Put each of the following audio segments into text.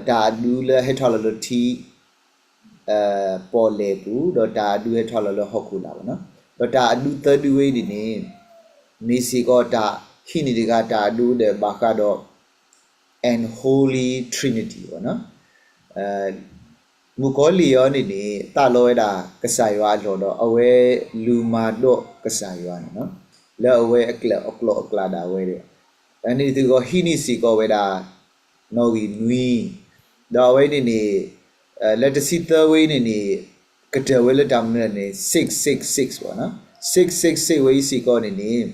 ta du le hetolo ti pole bu do ta du hetolo hokula no do ta du third way ni misi ko ta hini diga ta du de baka do and holy trinity no mukoli yo ni ta lo da kasaywa lo do awe luma do kasaywa no le awe akla da we de ani tu ko hini si ko we da no we nui da we ni let us see the way ni kata we le dam ni 666 bo no 666 we si ko ni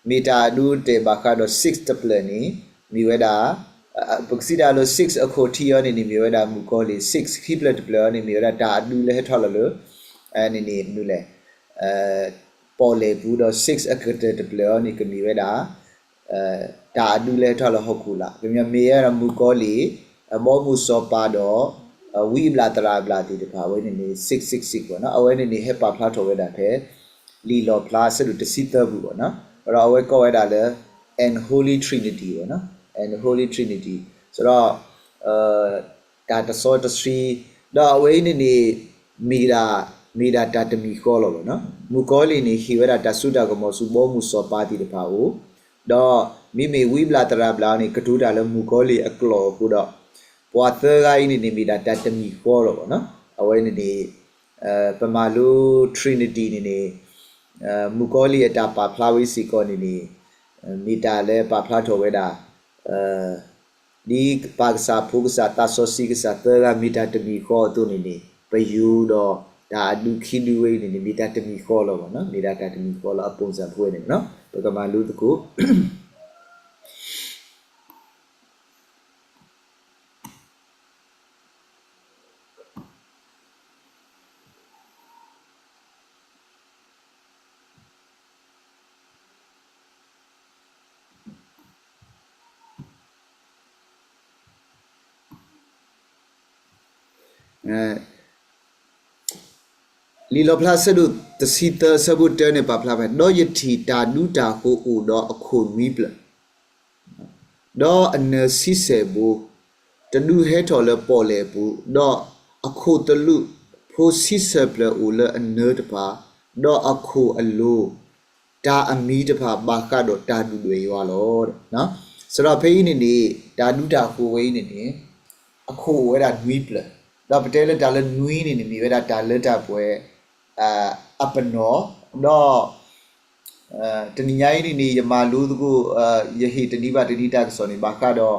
meta du te baka do 6 triple ni mi we da Buxida lo 6 a quotier in the Murada Mukoli 6 kiblet blur in Murada Dule Hetolo and in the Nule Pole Budo 6 a quoted blur in the Murada Ta Dule Tolo Hokula. Give me a mere Mukoli a Momu Sopado a wee blatera blati the power in the 666 one. I went in the Hepa Plato with that hair Lilo Plaza to the Sita Buona or our Coedale and Holy Trinity one. And Holy Trinity. So that sort of three the way ni mira data mikolo no mukoli ni hiwera tasuda como subo muso party the pau do mimi wibla tara bla ni katuda le mukoli aklo kudo puatha gai ni mira data mikolo no away ni pamalu Trinity ni mukoli etapa plawi siko ni mita le pa plato weda di paksa phuksa tasosi ksa tera mita temi kho tu ni payu do da adu khidu we ni mita temi kho lo no mita temi kho lo apon sa phwe ni no pakama lu tku Lilo placedu the sita sabut turn pa plava do yeti ta du ta ko u do akho wibla do an si se bu ta du he to le po le bu do akho tlu pho si se ple u le an ta pa do akho alo ta ami ta pa ba ka do ta du de yo lo no so do phe ni ta du ta ko we ni akho we da wibla do patele ta le nui ni mi we da ta le ta pwe apano do teninyai ni yamalu ku yahi teniba tenita so ni baka do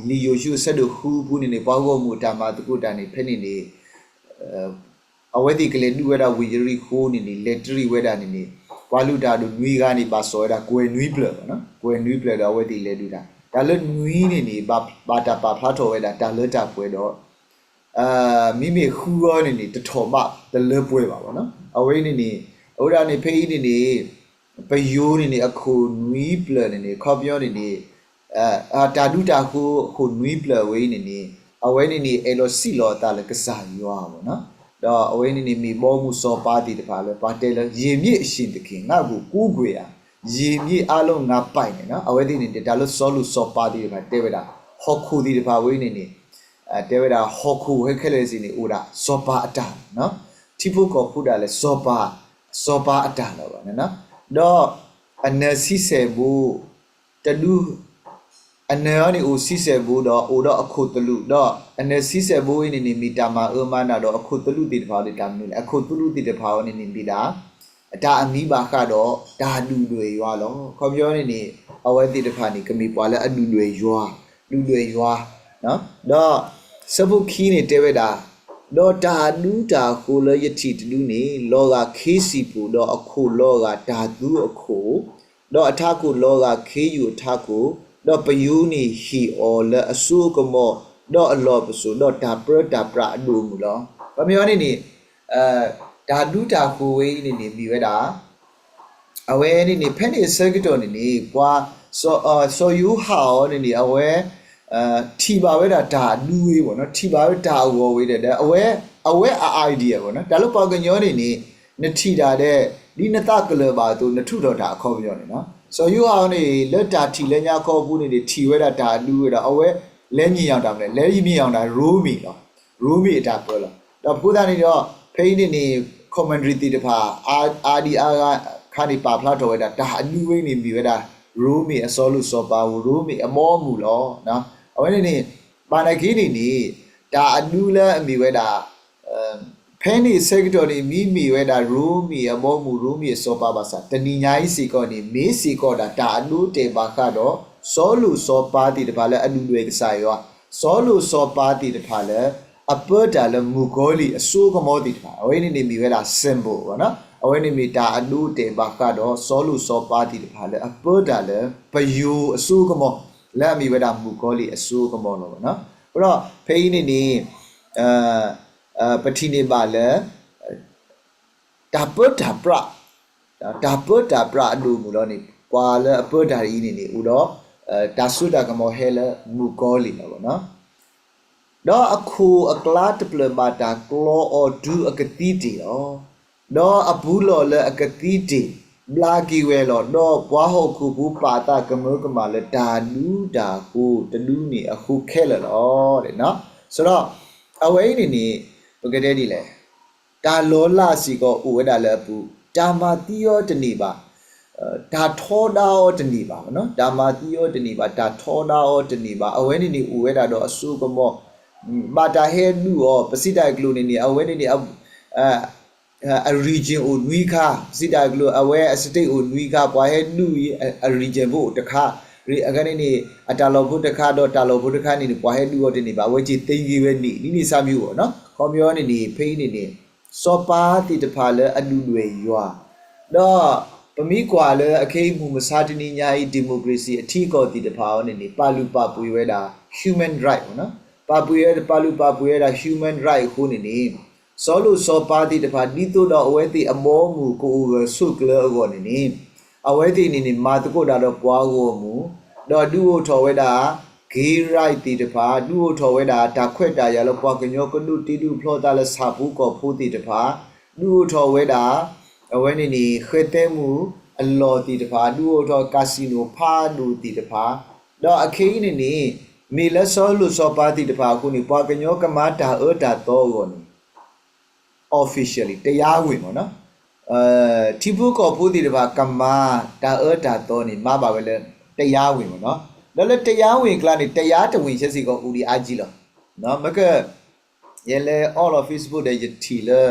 li yoshu sadu hu bu ni pa go mu ta ma tu ta ni pheni ni awedi kle du weda wijri khu ni letri weda ni walu ta do nui ga ni ba so da kwe nui ple no kwe nui ple da awedi le du da le nui ni ba ta pa pha tho weda ta le ta pwe do mimi khu ni to tho ba the le pwe ba no away ni oda ni phe ni payu ni akho nui ple ni khopyo ni ta du ta khu nui ple we ni away ni elo si lo ta le ksa yo ba no do away ni mi bo mu so pa ti ta le pa te le yin mi shin de kin nga ku ku gwe ya yin mi a lo nga pai ni no away ni ta lo so lu so pa ti ba te ba hokku ti ta we ni Teweda hoku hekelezi ni ura sopa ata no tipu ko puda le sopa ata lo ba no do anasi se bu tadu anani o si se bu do o do akhotlu do anasi se bu ni mita ma umana do akhotlu ti pha de tam ni akhotlu ti de pha ni bida ta ami ba ka do da du dwe ywa lo kho pyo ni awe ti de pha ni kami pwa le adu dwe ywa du dwe ywa no do sabu khi ni teweda do ta du ta ko le yati tu ni loga khesi pu do akho loga ta du akho do atha ko loga kheyu atha ko do payu ni hi o le asu ko mo do alo psu do ta pra adu mu lo ba myo ni ta du ta ko we ni mi weda awe ni phe ni circuit ni kwa so you how ni awe thi ba we da du we bo no thi ba we da wo we de awe idea bo no da lo pa kanyo ni ne thi da de di na ta kle ba tu na thu do da kho pyo ni no so you how ni le ta thi le nya kho bu ni thi we da du we da awe လဲမြင်အောင်တာမလဲလဲမြင်အောင်တာ roomy တော့ roomy အတာပြောလို့တော့ဘုရားနေတော့ဖိနေ commentary တီတဖာ RDR ကခါနေပါဖလာတော့ဒါအနူဝိနေပြီပဲဒါ roomy အစောလို့စောပါဘူး roomy အမောမူလောနော်အဝဲနေပါနခိနေဒါအနူလဲအမိဝဲဒါဖဲနေ secretary မိဝဲဒါ roomy အမောမူ roomy စောပါပါစာတဏီညာကြီးစီကောနေမေးစီကောဒါအနူတေပါကတော့စောလူစောပါတီတဖာလဲအနူတွေကစားရောစောလူစောပါတီတဖာလဲအပဒါလမူဂိုလီအစိုးကမောတီတဖာအဝဲနေမိဝဲဒါ symbol ပေါ့နော်အဝဲနေမိဒါအနူတေပါကတော့စောလူစောပါတီတဖာလဲအပဒါလဲပယူအစိုးကမောလက်မိဝဲဒါမူဂိုလီအစိုးကမောလို့ပေါ့နော်အဲ့တော့ဖိနေပတိနေပါလဲဒါပဒါပရာဒါပဒါပရာအလူမူလို့နေပွာလဲအပဒါရီနေဥတော့ဒါဆုဒါကမောဟဲလဲမူဂိုလီလို့ပေါ့နော်တော့အခုအကလာတပလမာတာကလောအော်ဒူအကတိတီတော့အဘူးလော်လဲအကတိတီဘလာကီဝဲလော်တော့ဘွားဟုတ်ခုဘူးပါတာကမောကမာလဲဒါလူဒါကိုတလူနေအခုခဲလော်တဲ့နော်ဆိုတော့အဝဲနေဘကတဲ့ဒီလဲဒါလောလာစီကောဥဝဲဒါလဲဘူးဒါမာတီယောတနေပါဒါထောဒါအောတနေပါနော်ဒါမာတီယောတနေပါဒါထောဒါအောတနေပါအဝဲနေဥဝဲဒါတော့အဆုကမောဘာတာဟဲလူရောပစိတိုက်ကလူနေအဝဲနေa region ကိုနွီးခါပစိတိုက်ကလူအဝဲ state ကိုနွီးခါပွားဟဲလူ region ဖို့တခါအခါနေအတာလောဖို့တခါတော့တာလောဖို့တခါနေပွားဟဲလူရောတင်နေပါဝဲကြီးသိငကြီးပဲနေစမျိုးပေါ့နော်ခေါ်ပြောနေဖိနေစောပါတိတဖာလဲအလူတွေရွာတော့ပမိကွာလဲအခိမှုမစားတနေညာဤဒီမိုကရေစီအထီကောတိတဖာနေပါလူပပွေဝဲတာ human right ပေါ့နော်ပါပွေရပါလူပါပွေရတာ human right ခုနေစောလို့စောပါတိတဖာဒီတို့တော့အဝဲတိအမောမူကိုဆုကလောကောနေအဝဲတိနေမာတကုတ်တာတော့ပွားကိုမူတော့ဒူကိုထော်ဝဲတာ gay right တိတဖာဒူကိုထော်ဝဲတာဒါခွက်တာရလို့ပွားကညောကနုတီတူဖလောတာလဲစာဘူးကောဖိုးတိတဖာဒူကိုထော်ဝဲတာအဝဲနေခဲတဲမူအလော်တိတဖာဒူကိုထော်ကာစီနိုဖာဒူတိတဖာတော့အခိနေမေလဆောလူစောပါတိတဖာခုနေပွားကညောကမာတာတာတော့ကောနေ officially တရားဝင်ပေါ့နော်တီဖူကောဖိုးတိတဖာကမာတာတာတော့နေမပါပဲလေတရားဝင်ပေါ့နော်แล้วတရားဝင်ကလာနေတရားတဝင်ချက်စီကောဦးဒီအားကြီးလောနော်မကရဲလေ all of Facebook တဲ့တီလေ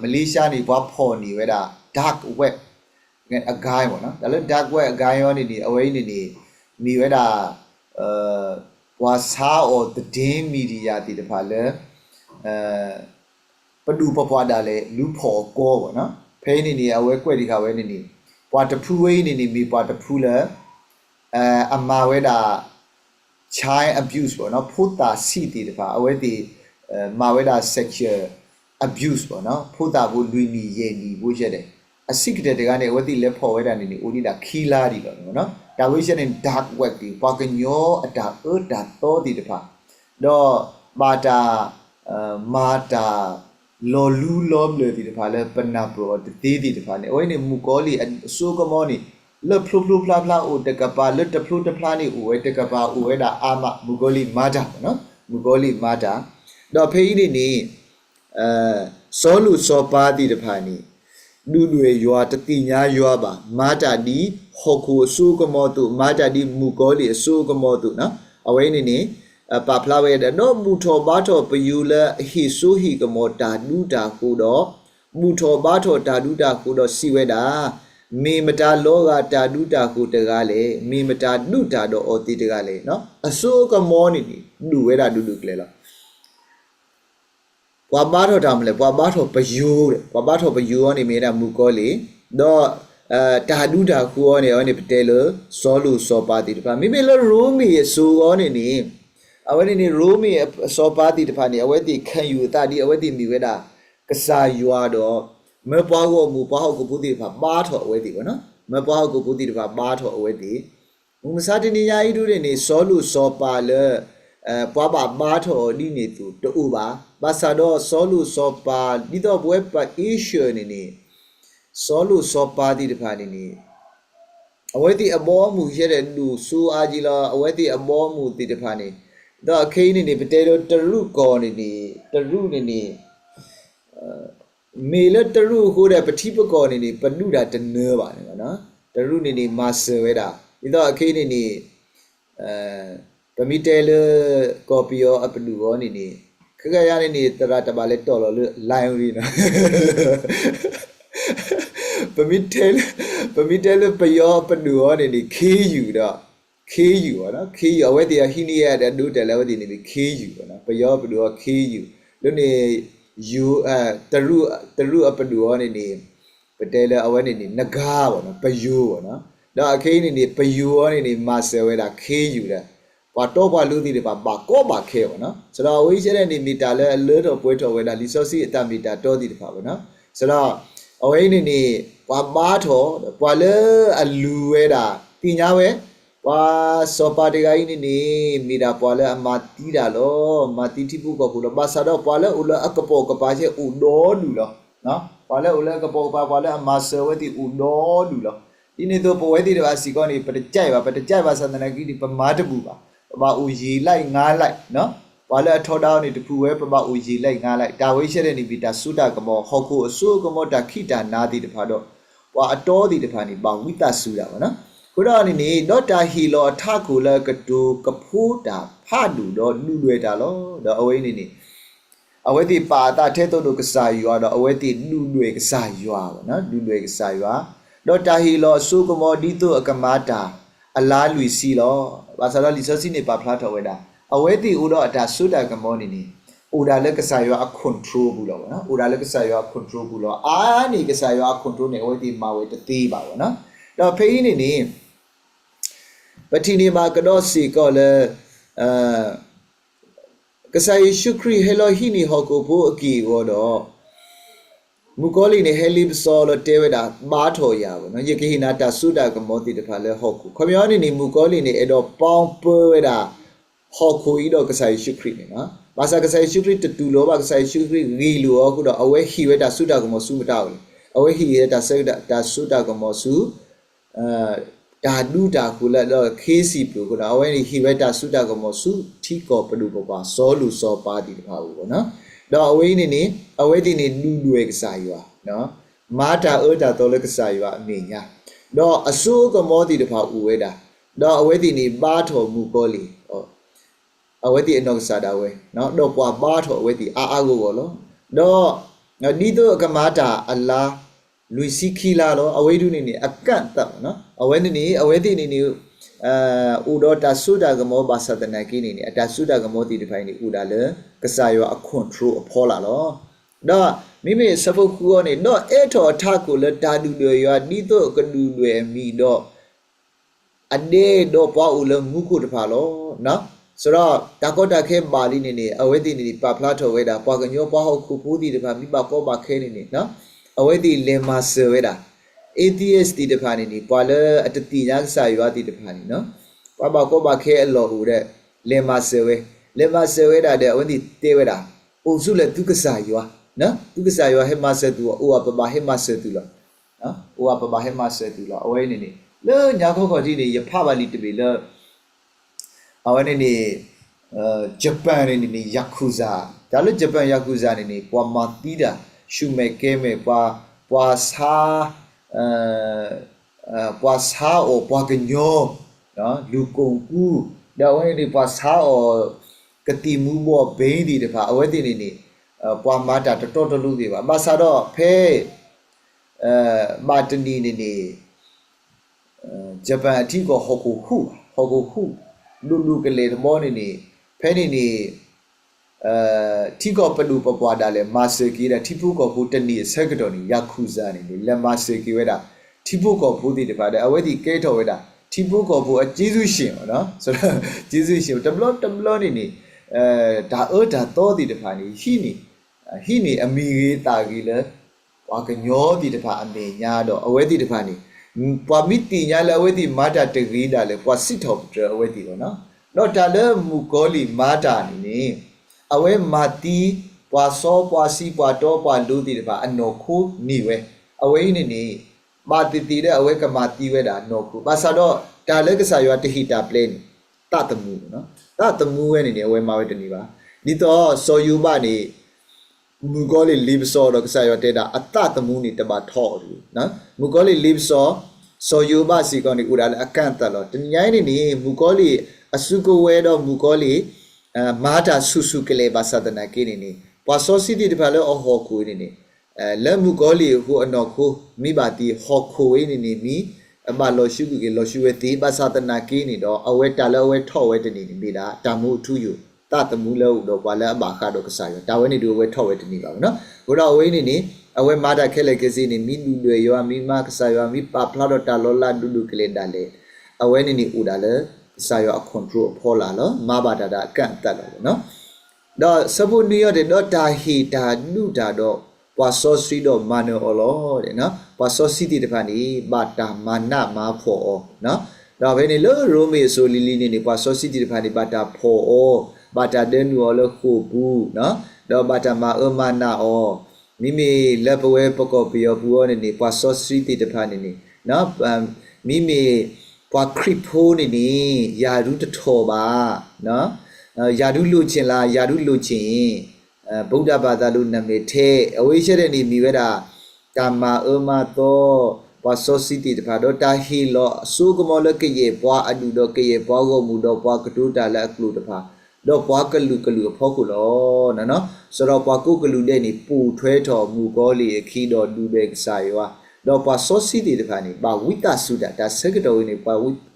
မလေးရှားနေပွားဖော်နေဝဲတာ dark web အဂိုင်းပေါ့နော်ဒါလည်း dark web အဂိုင်းရောနေအဝဲနေမိဝဲတာဝါစာအော်တဲ့မီဒီယာတီတဖာလဲပဒူပပွားတာလဲလူဖော်ကောပေါ့နော်ဖဲနေအဝဲကွက်ဒီခါဝဲနေပွားတဖူးဝဲနေမိပွားတဖူးလဲအမဝဲတာ child abuse ပေါ့နော်ဖိုးတာစီတီတဖာအဝဲတီမာဝဲတာ sexual abuse ပေါ့နော်ဖိုးတာဘူးလူမီရေနီဘူးရက်တယ်အစိကတဲ့ကနေအဝဲတီလဲဖော်ဝဲတာနေအိုဒီတာခီလာဒီပေါ့နော်ဒါဝိရှင် dark web ဒီပွားကညောအတာတော့ဒီတဖာတော့မာတာလော်လူလော်ဘလေဒီတဖာလဲပနာပရောတေးဒီတဖာနေအဝဲနေမူကောလီအစိုးကမောနေလက်ဖလူဖလာဖလာအိုတကပါလက်တဖလူတဖလာနေအိုဝဲတကပါအိုဝဲတာအာမမူကောလီမာတာနော်မူကောလီမာတာတော့ဖေးကြီးနေစောလူစောပါဒီတဖာနေလူတွေရွာတတိညာရွာပါမာတာဒီဟောကိုအစိုးကမောတုမာတာဒီမူကောလီအစိုးကမောတုနော်အဝဲနေပါဖလာဝဲတော့မူထောဘာထောပယူလဟီဆူဟီကမောတာဒူတာကိုတော့မူထောဘာထောတာဒူတာကိုတော့စီဝဲတာမေမတာလောကတာဒုတာကိုတကားလေမေမတာဒုတာတော့အော်တိတကားလေနော်အစိုးကမောနေဒူဝဲတာဒုကလေလားပွားပါတော့တာမလဲပွားပါတော့ပယူတဲ့ပွားပါတော့ပယူရောနေမေတာမူကောလေတော့တာဒုတာကိုရောနေပတဲလို့စောလို့စောပါတိတဖာမိမေလို့ရိုးမီဆိုရောနေအဝဲနေရိုးမီစောပါတိတဖာနေအဝဲတိခံယူတာဒီအဝဲတိမိဝဲတာကစားယူတော့မပွားကိုမူပွားဟုတ်ကိုပုတိတဖာပါထော်အဝဲတိပေါ့နော်မပွားဟုတ်ကိုပုတိတဖာပါထော်အဝဲတိမူမစားတနေယာဤတို့နေစောလူစောပါလဲပွားပါထော်ဒီနေသူတူပါဘာသာတော့စောလူစောပါဒီတော့ဘွဲပါ issue နေစောလူစောပါဒီတဖာနေအဝဲတိအဘောမူရတဲ့လူစူအားကြီးလားအဝဲတိအဘောမူတိတဖာနေ the cane potato taru corny taru Mela taru who the petipa corny panuda to nerva taru nini master veda either a cane Pamitele copy or up to one in it. Kagayani Tarata Baleto lion. Pamitele payo up and do one in the key you da. Key you, key away the Ahini had and do the level in the key you, payo up do a key you. Don't you taru up and do one in the Patella away in the Nagawa, payu, da cane in the payu in the master where I key you there. Patoba ludi de bakoba keo, so now we said any mitale a little point of when I dissociate tamita todi the pavana. So now away in the Pabato, the Pale alueda, Tinawe, was so partigaini, Mida Pala, Matida lo, Matitipu Copula, Basada Pala, Ula Acapo Capace, Udo Dula, no? Pala Ula Capo Pala, Master with the Udo Dula. In the poeti of Asigoni, but the Java and the Nagidi Pamatabuba. About Uji like Nalai, no? While I tore down it to prove about Uji like Nalai, Dawisha and Vita Sudagamo, Hoku, Sugomota Kita, Nadi the Pado, or a Todi the Pani, Bawita Suda, no? Could only not a hilo, Takula, Katu, Kaputa, Padu, or Nuduetalo, the Owenini. Aweti Pata, Teto Lucasai, you are the Aweti Nuduek Sai, you are, no? Nuduek Sai, not a hilo, Sugomo, Dito, Akamata. Allah lui si lo basala lisosi ne pa plata weda aweti udo ata suda kamoni ni uda le kasayo a control bu lo na uda le kasayo a control bu lo a ni kasayo a control ne aweti ma we te ba lo na do phei ni patini ma kado si ko le kasayo shukri hello hini hoko bu aki wo do Mukoli ne helib solo teweda bato ya no yekihina ta suda kamoti de phale hoku khomyoni ni mukoli ne edo pong peweda hoku ido kasai shukri ne na basa kasai shukri tu lo ba kasai shukri ri lu o ku do awe hi weda suda kamo su mata le awe hi ta seda ta suda kamo su ta du ta ku la do khesi plu ku do awe ni hi weda suda kamo su thi ko padu pa so lu so pa di pha bu no do away ni away di ni lu exaywa no mata oda to le exaywa aminya do asu ko modi de pha uweda do away di ni ba tho mu ko li away di no sada we no do kwa ba tho away di a go lo do ni to kamata allah luisi khila lo away du ni akat ta no away ni away di ni udo ta suda gamo basatana kini ni ata suda gamo ti define ni uda le kasayo a control aphola lo do mimi sabu ku ni do etho tha ko le ta du de yo ni to ka du de mi do ade do pa u le mu ku de pha lo no so do ta ko ta khe bali ni ni awe ti ni pa phla tho we da pa ka nyo pa ho ku pu ti de pha mi pa ko ba khe ni no awe ti le ma se we da ATS di depan ini, pada ada tiga saya di depan ini, no. Papa kau pakai Allah udah lima sewe dah ada orang di tewe dah. Usul tu kesaya, no. Tu kesaya masa tu, apa bahaya masa tu lah, no. Apa bahaya masa tu lah. Awak ini ni, le nyaku kau ini, ya apa balik tu bila, awak ini Jepun ini Yakuza, kalau Jepun Yakuza ini, puan mati dah, shumeke me puasa puasa o puakenyo no lukongku dawe ni puasa o ketimu bo be di de pha awe ti ni pwa mata to to lu ti ba ma sa do phe ma tani ni Japan ti ko hoku lu ke le mo ni phe ni ti ko padu pwa da le ma se ki da ti pu ko bu tani sector ni yakuza ni le ma se ki we da ti pu ko bu ti de pha da awe ti ke tho we da ti pu ko bu a jisu shin no so jisu shin tablo ni da da to ti de pha ni hi ni ami ta ki le wa ka nyo ti de pha ame nya do awe ti de pha ni pwa mi ti nya le awe ti ma da te ri da le pwa sit tho awe ti lo no no da le mu ko li ma da ni awe mati pwa so pwa si pwa do pwa lu ti de pha ano khu ni we awe ni ma ti de awe ka ma ti we da no khu ba sa do da le ka sa yo te hita plane ta tamu no ta ta the mu any away my deniva. Dito so you bani Mugoli lives so the Sayoteda, a ta the moon it about told you. Mugoli lives so you basi on the Udal a cantalot. And Yanini, Mugoli, a suko wedo Mugoli, Mata Susukele Basadana Kinini. Pasosity the palo or Hoku in it. Le Mugoli who are not who, me bati Hoku in me. About Loshu, Loshueti, Basatana Kini, or away talo, away towed in Bida, Tamu to you. The mulo do wala bakado kasayo tawani do we towet ni ba no ura we ni awe mada kele kesi ni mi du yo mi ma kasayo mi pa plado ta lo la du kele dale awe ni uda le sayo a control phola lo ma ba da da kan tat lo no do sabu ni yo de do ta hi ta nu da do wa so sri do mano olo de no wa so siti de pa ni ba ta mana ma pho no do be ni lo ro me so li ni wa so siti de pa ni ba ta pho Bata denu all who no, do bata ma umana or Mimi level pocopi of one in the Paso City the Panini, no, Mimi qua criponi, Yadu Toba, no, Yadu Lucilla, Yadu Lucin, Buddha Badaluna mete, away any Mivera, Tama to Paso City the Padota Hilo, Sugumola Poa Adudoke, Pogo Mudo, Pacatuta la Clutapa. Do Pakalu Poculo, no, so do Pacucalu Deni, Poo, Treto, Mugoli, Kido, Dudek Saywa, do Paso City the Pani, Bawita Suda, that secretary in it,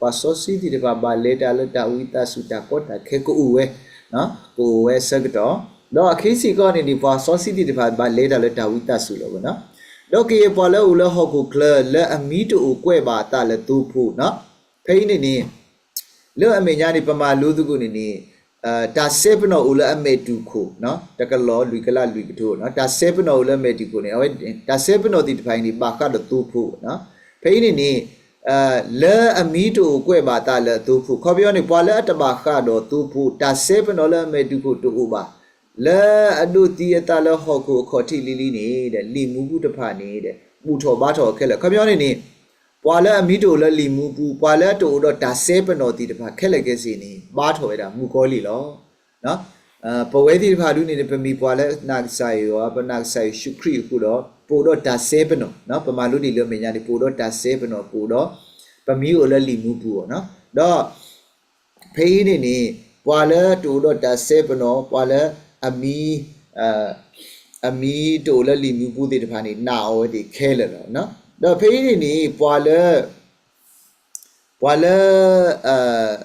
Paso City the Baleta, Leta, Wita Suta, Kota, Keko Uwe, no, Uwe Secretary, do a Casey gone in the Paso City the Baleta, Leta, Wita Sulo, no, Doki Pala Ula Hoku Cler, let a meet Uqueba, Tala Tupu, no, Pain in it, Lo Amenani Pama Ludugunini. Ta sepno ula meduko no takalo luikala luikito no ta sepno ula meduko ne awe ta sepno ti depai ni baka do tupu no phei ni le amito kwe ba ta le tupu kho pyo ni pwa le ataba kha do tupu ta sepno le meduko tu ba le adu ti ta le hokko kho thi li ni de li mu bu tapha ni de bu tho ba tho khe le kho pyo ni Pala Mito la limu, Pala to da sepano di Pakele Gesini, Bartoeda, Mugoli law, no? Poeti Paduni de Pemi Pala, Nagsai or Nagsai Shukri Pudo, Pudo da sepano, no? Pamaludi Luminiani Pudo da sepano Pudo, Pamu la limu, no? Do Painini, Pala to da sepano, Pala Ami to la limu di Pani now the Keller, no? The pain in Poile a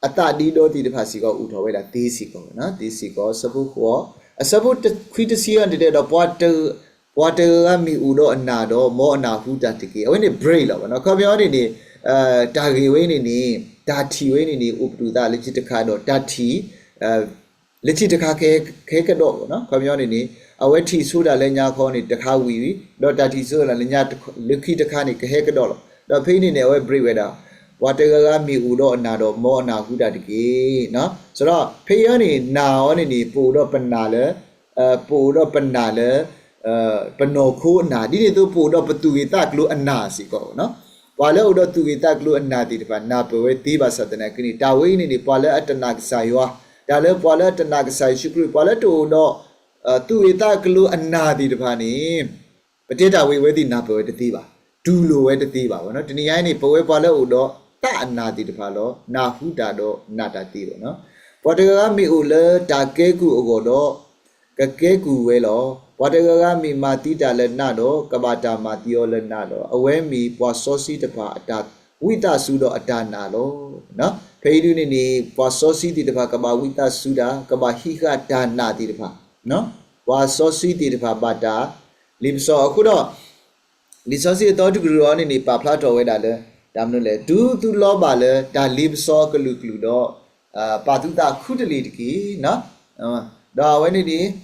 tadido di Pasico Utaweda, Tisico, no? Tisico, Sabu, a Sabu Quitisia and the dead of water mi Udo and Nado, more Nahuta Tiki, when a braille of no community, Tagi Winini, Tati Winini, Uptuda, Legitacado, Tati, Legitacake, cake a dog, no? Community. Our tea suda lenya coni the kawi, dot that is all and yet lucky the canic heck dollar. The pain in our breweda. Whatever me udo nado more now who that gay, no? So payani now on any pulled up and nala, panoco na did it pulled up to it that glue and nasico, no? While order to it that glue and nadi the napo with Tibas at the Nakini, Tawin in the pala at the Nagsaywa, Tala pala at the Nagsai Shukri pala to no. Tu ita kelu anadi depani. Petita we wedi napo the tiba. Dulu we the tiba. No, tiniani poe pala udo ta anadi depalo. Na hudado nata tiba. No, Potagami ule takeku ogodo. Kakeku welo. Potagami matita le nado. Kabata matio le nado. Awemi pososi tepa atat. Wita sudo atanalo. No, Peduni ni pososi tepa kaba wita suda. Kaba hika dana tepa. No, was so city the Pabata, Limso Akudo. Lisosi thought to grow on in the Paplato with other, Damnule, do to Lobale, that live so Kalukludo, Patuta Kudaliki, no? Da when it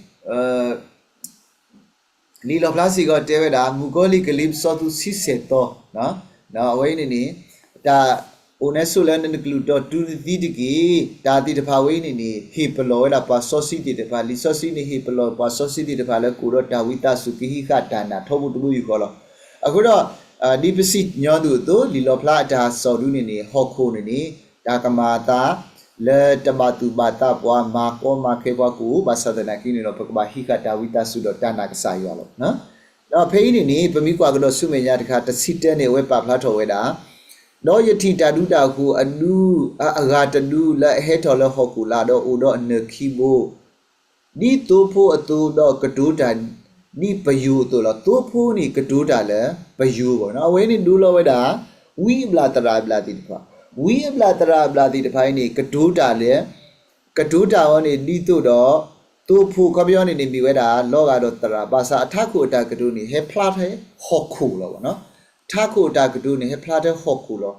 Nilo Plasi got Teveda, Mugoli Kalib so to Siseto, no? Now when it Unesulan and the Gluto to the Didiki, Dadi the Pawini, Hipolo, La Pasosity, the Palisosini, Hipolo, Pasosity, the Palacuro, Tawita, Suki, Katana, Tobu to Buicolo. Agudo, Dipisit Nyodu, Lilo Plata, Sorunini, Hokunini, Takamata, le tabatu bata pwa ma ko ma ke pwa ku ba sadana ki ni no ba hika dawita su do tana ka sa yo lo no no phe ni pami kwa ko su me nya ta kha tasite ne we pa phla tho we da no yati tadu ta ku anu aga tadu la he tho la ho ku la do u do ne khi bo ni to pho atu do ka do ta ni payu to la to pho ni ka do ta le payu bo no we ni du lo we da wi bla tara bla ti pha wi bla tara bla ti ta phai ni ka do ta le ka do ta ho ni ni to do to pho ka pyo ni ni mi we da lo ga do tara ba sa atha ku ta ka do ni he phla the ho khu lo bo no tha ku ta ka do ni he phla the ho khu lo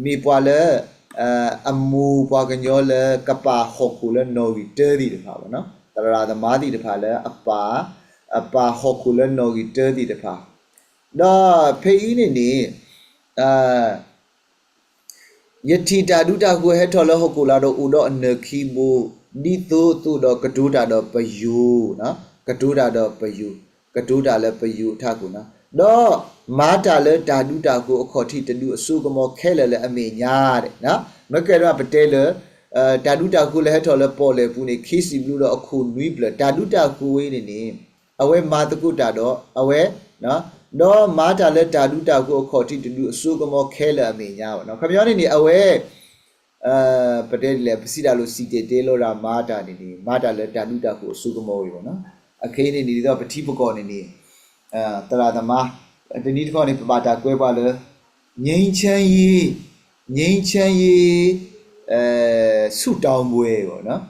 mi pwa le amu pwa ka nyo le ka pa ho khu le no gi te di ta pha bo no tara da ma di ta pha le apa ho khu le no gi te di ta pha da phe ni yati ta du ta ku he tho lo ho ku la do u do ne khi bo ni to tu do ka du ta do pa yu no ka du ta do pa yu ka du ta le pa yu tha ku na do ma ta le ta du ta ku a kho thi ta du asu ka mo khe le le a me nya de na ma ke ra pa te le ta du ta ku le he tho le po le pu ni khi si blu do a khu nui ble ta du ta ku we ni a we ma ta ku ta do a we no do ma ta le ta du ta ku a kho thi ta du asu ka mo khe le a me nya ba no kha myo ni a weပတဲလေပစီတာလို့စီတေတဲလို့တာမာတာနေမာတာလေတာနုတာကိုအစုကမောရောနော်အခင်းနေတော့ပတိပကောနေတရာသမားတနည်းတစ်ခေါက်နေပပါတာကွဲပါလေငိမ့်ချမ်းရေးဆုတောင်းပွဲပေါ့နော်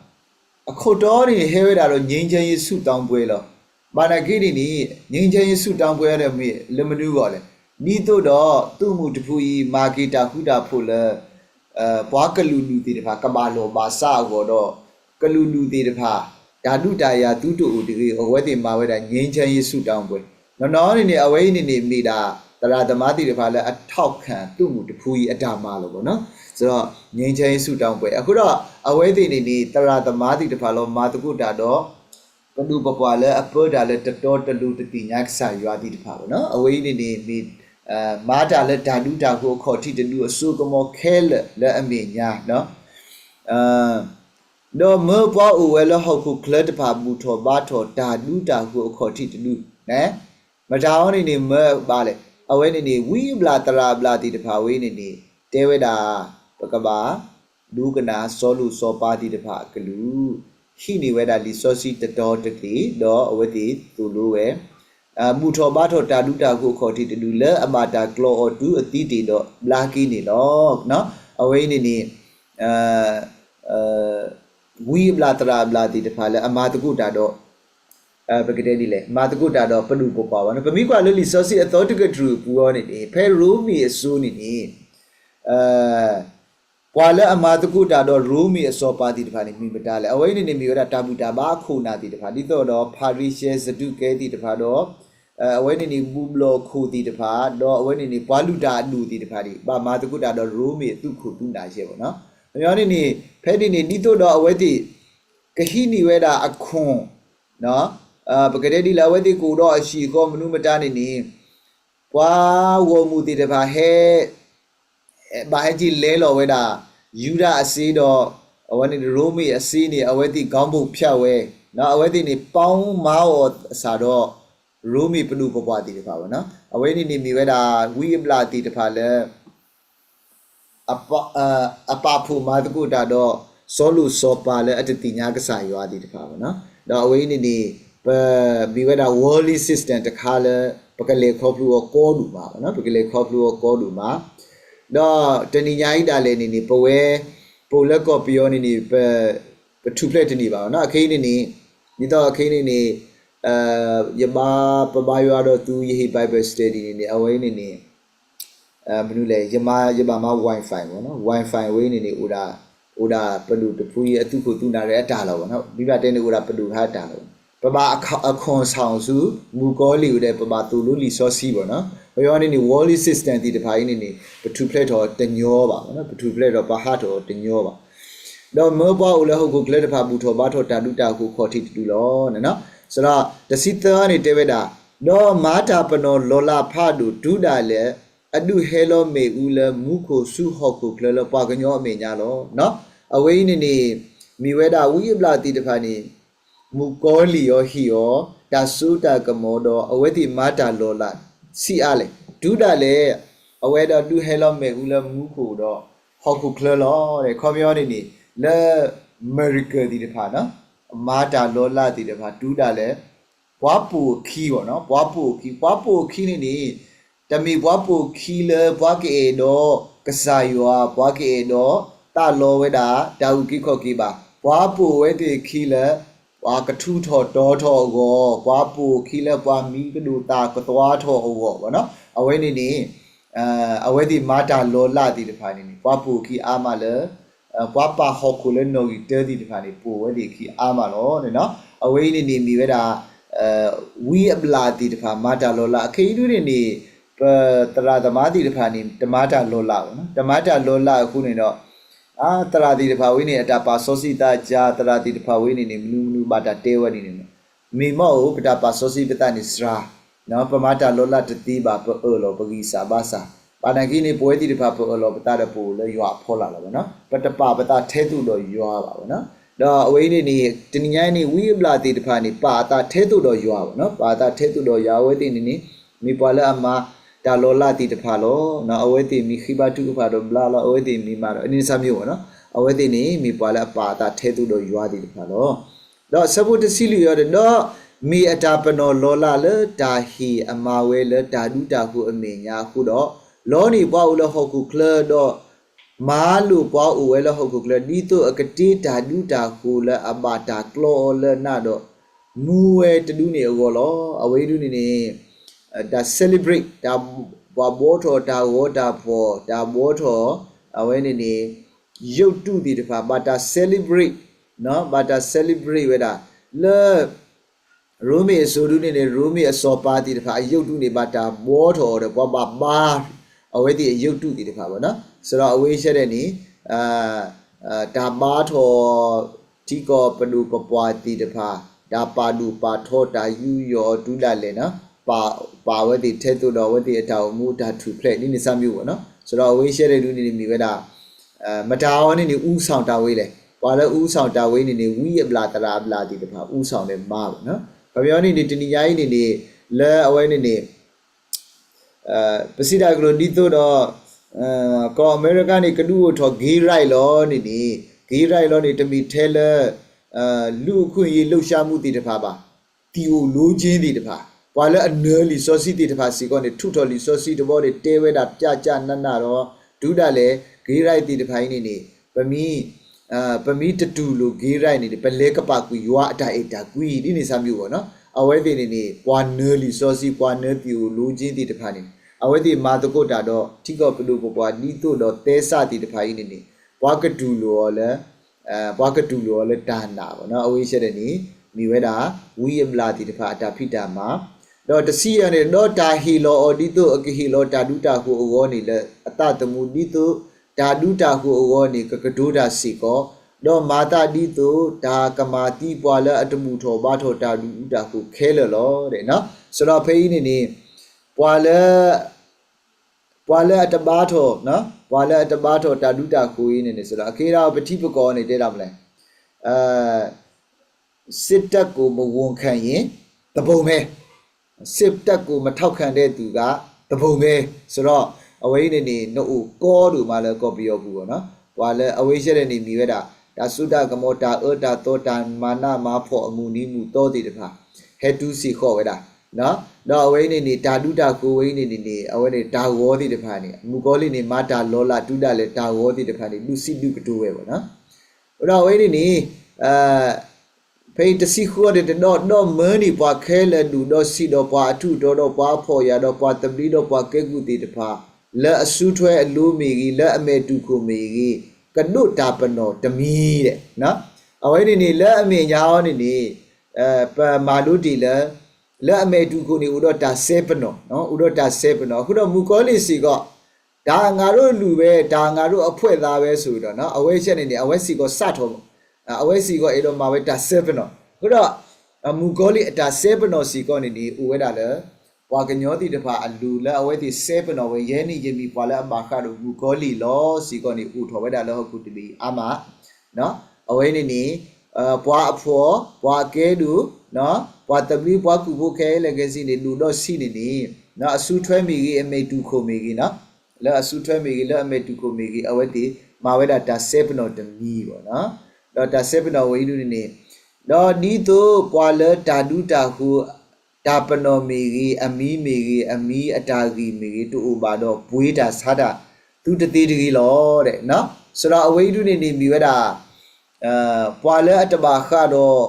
အခုတော်နေဟဲဝဲတာတော့ငိမ့်ချမ်းရေးဆုတောင်းပွဲလို့ဘာနာကိနေငိမ့်ချမ်းရေးဆုတောင်းပွဲရတဲ့မေလမနူးကောလေနီးတော့သူ့မှုတဖူကြီးမာဂီတာခုတာဖို့လေပွားကလူလူတေတဖာကဘာလောပါစာကောတော့ကလူလူတေတဖာဓာတုတာယာသူတုဥဒီအဝဲတင်မာဝဲတာငင်းချမ်းရေးဆုတောင်းပွဲနော်နေအဝဲနေမိတာတရာသမားတိတဖာလဲအထောက်ခံသူ့မှုတဖူကြီးအတားမာလို့ပေါ့နော်ဆိုတော့ငင်းချမ်းရေးဆုတောင်းပွဲအခုတော့အဝဲတင်နေတရာသမားတိတဖာလောမာတကုတာတော့ကလူပပွားလဲအပေါ်တာလဲတတော်တလူတတိညာကစားရွာတိတဖာပေါ့နော်အဝဲနေမိမာတာleဓာတုတာကိုခေါ်ထိတလူအစုကမောခဲleအမေညာနော်တော့မေပွားဥဝဲလဟုတ်ခုကလတ်ဖာဘူးထောဘာထောဓာတုတာကိုခေါ်ထိတလူနဲမတာအောင်နေမဲပါလေအဝဲနေဝီဘလာတရာဘလာတိတဖာဝေးနေတဲဝဲတာပကဘာလူကနာစောလူစောပါတိတဖာကလူရှိနေဝဲတာလီစောစီတတော်တကီတော့အဝဲတိသူလိုဝဲမူထောဘာထောတာဒုတာကိုခေါ်တိတူလဲအမာတာကလောအတူအတိတီတော့ဘလာကီနေလောနော်အဝိနေဝီဘလာတရာဘလာတီတဖာလဲအမာတကုတာတော့ပကတဲ့ဒီလေမာတကုတာတော့ပလူပပါဝနော်ပမိကွာလလီစောစီအသောတကထရူပူရောနေဖဲရူမီအဆူနေပွာလဲအမာတကုတာတော့ရူမီအစောပါတီတဖာနေမိပတာလဲအဝိနေမီရတာတာဘူတာဘာခုနာတီတဖာဒီတော့ဖာရီရှဲစတုကဲတီတဖာတော့အဝဲနေဘူဘလောခုတီတဖာတော့အဝဲနေပွာလူတာအလူတီတဖာဒီဘာမာတကုတာတော့ရိုးမီသူခုတူနာရှဲပေါ့နော်အများနေဖဲဒီနေဒီတော့အဝဲတီကဟိနီဝဲတာအခွန်နော်ပကတဲ့ဒီလာဝဲတီကိုတော့အရှိကောမနုမတာနေပွာဝမှုတီတဖာဟဲဘာဟကြီးလဲလော်ဝဲတာယူဒအစေးတော့အဝဲနေရိုးမီအစေးနေအဝဲတီခေါင်းပုတ်ဖြတ်ဝဲနော်အဝဲတီနေပေါင်းမားော်အစာတော့ရူမီပလူပပွားတီတဖာပေါ့နော်အဝဲနေမိဝဲတာဝီဘလာတီတဖာလဲအပဖူမာတကုတာတော့စောလူစောပါလဲအတတိညာကစားရွာတီတဖာပေါ့နော်တော့အဝဲနေမိဝဲတာ worldly system တခါလဲပကလေခေါပလူကောလူမှာပေါ့နော်ပကလေခေါပလူကောလူမှာတော့တဏိညာဣတာလဲနေပဝဲပိုလက်ကောပြောနေပထူဖလက်တနေပါပေါ့နော်အခင်းနေတော့အခင်းနေယမပပရွာတော့သူယေဟိ Bible Study နေအဝဲနေဘယ်လိုလဲယမမ Wi-Fi ပေါ့နော် Wi-Fi ဝေးနေဦးတာပလူတဖူးကြီးအတုခုသူနာရဲအတာလောပေါ့နော်မိဘတဲနေဦးတာပလူဟာတာလောပပအခွန်ဆောင်စုမူကောလီဦးတဲ့ပပသူလူလီစောစီပေါ့နော်ဘယောနေ Wally System တီတဖာကြီးနေပထူဖလက်တော့တညောပါပေါ့နော်ပထူဖလက်တော့ပဟာတော့တညောပါတော့မောပွားဦးလဲဟုတ်ကိုကလက်တဖာဘူးထောဘာထောတာလူတာကိုခေါ်တိတူလောနော်ဆိုတော့တစီတာနေတဲဝဲတာတော့မာတာပနောလောလာဖဒုဒုဒါလေ adu hello me ula muko su hoko klelo paganyo amenya lo no away ni mi weda wi bla ti de phani mukoli yo hi yo da su da kamodo aweti mata lola si ale duda le aweda du hello me ula muko do hoko klelo de khomyo ni le america ti de pha no mata lola ti de pha duda le ဘွားပူခီပေါ့နော်ဘွားပူခီနေတမီဘွားပူခီလေဘွားကေတော့ကစားရွာဘွားကေတော့တလောဝဲတာတာဥကိခော့ကိပါဘွားပူဝဲတေခီလေဘွားကထူထော်တော်ထော်ကိုဘွားပူခီလေဘွားမီကဒူတာကသွားထော်ဟောပေါ့နော်အဝဲနေအဝဲဒီမာတာလောလာတီတဖာနေဘွားပူခီအားမလေဘွားပါဟော်ကိုလေနော်ဒီတဲတီတဖာနေပူဝဲဒီခီအားမလို့နော်အဝဲနေမီဝဲတာwe ablati de pha mata lola akhidu ni tara damati de pha ni tamata lola no tamata lola khu ni do tara ti de pha we ni ata pa sosi ta ja tara ti de pha we ni mlu bata tewa ni mi mo pata pa sosi pata ni sra no pamata lola tati ba pa lo pagi sa ba sa pa na ki ni pwe ti de pha pa lo pata de pu le ywa pho la la ba no pata pa pata the tu lo ywa ba ba no đó vậy này tình nhai này quý là thì phải này bà ta thế tu đó giàu nó bà ta thế tu đó giàu vậy thì này mi bảo là mà ta lo là thì phải lo nó vậy thì mi khi ba tu phải đó bla lo vậy thì mi mà ini sami nó vậy thì này mi bảo là bà ta thế tu đó giàu thì phải lo đó sau đó xí lừa đó mi ở ta bên nó lo là lỡ ta hi ama vậy lỡ ta du ta khu ở miền nhà khu đó lo này bảo là họ khu clear đó malu pa uwela hokukla dito akati ta du ta khula abata klola na do muwe tadu ni ogolo away du ni da celebrate da wa boto da woda po da boto away ni yau tu di da ba da celebrate no ba da celebrate we da le rumi so du ni rumi aso pa di da yau tu ni ba da boto da ba away di yau tu di da ba no so away share ni da ba tho ti ko padu ko pwa ti de pha da pa du pa tho da yu yo du la le na pa we ti the tu do we ti ataw mu da thu phle ni sa myu bo no so away share du ni mi we da ma ta wa ni u saung ta we le pa le u saung ta we ni wi bla tara bla ti de pha u saung le ma bo no ba pyo ni tini yai ni le away ni pasida glo di to do ko America ni kadu tho gay right lo ni gay right lo ni tami thele lu khun yi lou sha mu ti de pha ba ti o lo chin ti de pha wa le ane li so si ti de pha si ko ni thu tho li so si de bo de te we da cha na ro du da le gay right ti de pha ni pa mi tatu lo gay right ni pa le ka pa ku ywa ata eta ku ni ni sa myu bo no awe ti ni pwa ne li so si pwa ne ti o lo chin ti de pha ni away the Madakota do Tigo Pedupo, Nito do Tessa di the Paini, Wakatulo or le Tana, no away Shereni, Miweda, we blood the Pata Pitama, do the sea and a nota hilo or dito okihilo taduta who woni le atatamu dito taduta who woni kakatuda siko do mata dito ta kamati poala atamuto bato taduta who kello no so la pay ni Wale at a battle, no? Wale at a battle, Taduta Queen in Isra, Akira, Petipo, and a delamle. Siptaku, Mawon Kanye, the Bome. Siptaku, Mataukan de Duga, the Bome, Sura, away in no Godu Mala copy of Buona, while away any Miweda, Tasuda Gamota, Urta, Totan, Mana, Mapo, Muni, Mutodi, the pa. Head to see Hoveda. No, away ni taduta ku we ni away ta wo ti de pha ni mukoli ni mata lola tuda le ta wo ti de pha ni lu si lu katu we bo no ora away ni pay to see who de no money pa khele du do si do pa atu do pa pho ya do pa tabli do pa ke gu ti de pha le asu thwe alu mi gi le ame tu ku mi gi kadu ta pano tami de no away ni le ame nya ni pa malu ti le le me du ko ni udota sepno no udota sepno khudo mukoli si ko da nga ro lu be da nga ro aphwe tha be so do no awe chet ni awe si ko sa tho awe si ko e do ma be da sepno khudo mukoli ata sepno si ko ni uwe da le ပွာကညောတိတဖာအလူလဲအဝဲတိဆေပနော်ဝဲရဲနေရင်ပြီးပွာလဲအပါခါတို့ဘူကောလီလောစီကောနေဥထော်ဝဲတာလောဟုတ်ကူတလီအမနော်အဝဲနေနေပွာအဖော်ပွာကဲတူနော်ပွာတပလီပွာကူဖို့ခဲလေကစီနေလူတော့စီနေနေနော်အဆူထွဲမိကြီးအမေတူခိုမိကြီးနော်လဲအဆူထွဲမိကြီးလဲအမေတူခိုမိကြီးအဝဲတိမာဝဲတာဒါဆေပနော်တမီပေါ့နော်တော့ဒါဆေပနော်ဝဲလူနေတော့ဒီတို့ပွာလဲတာဒူတာဟုတာပနောမီကြီးအမီမီကြီးအမီအတာကြီးမီကြီးတူပါတော့ဘွေးတာစားတာသူတသေးတကြီးလောတဲ့နော်ဆိုတော့အဝိဓုနေမိဝဲတာပွာလဲအတဘာခါတော့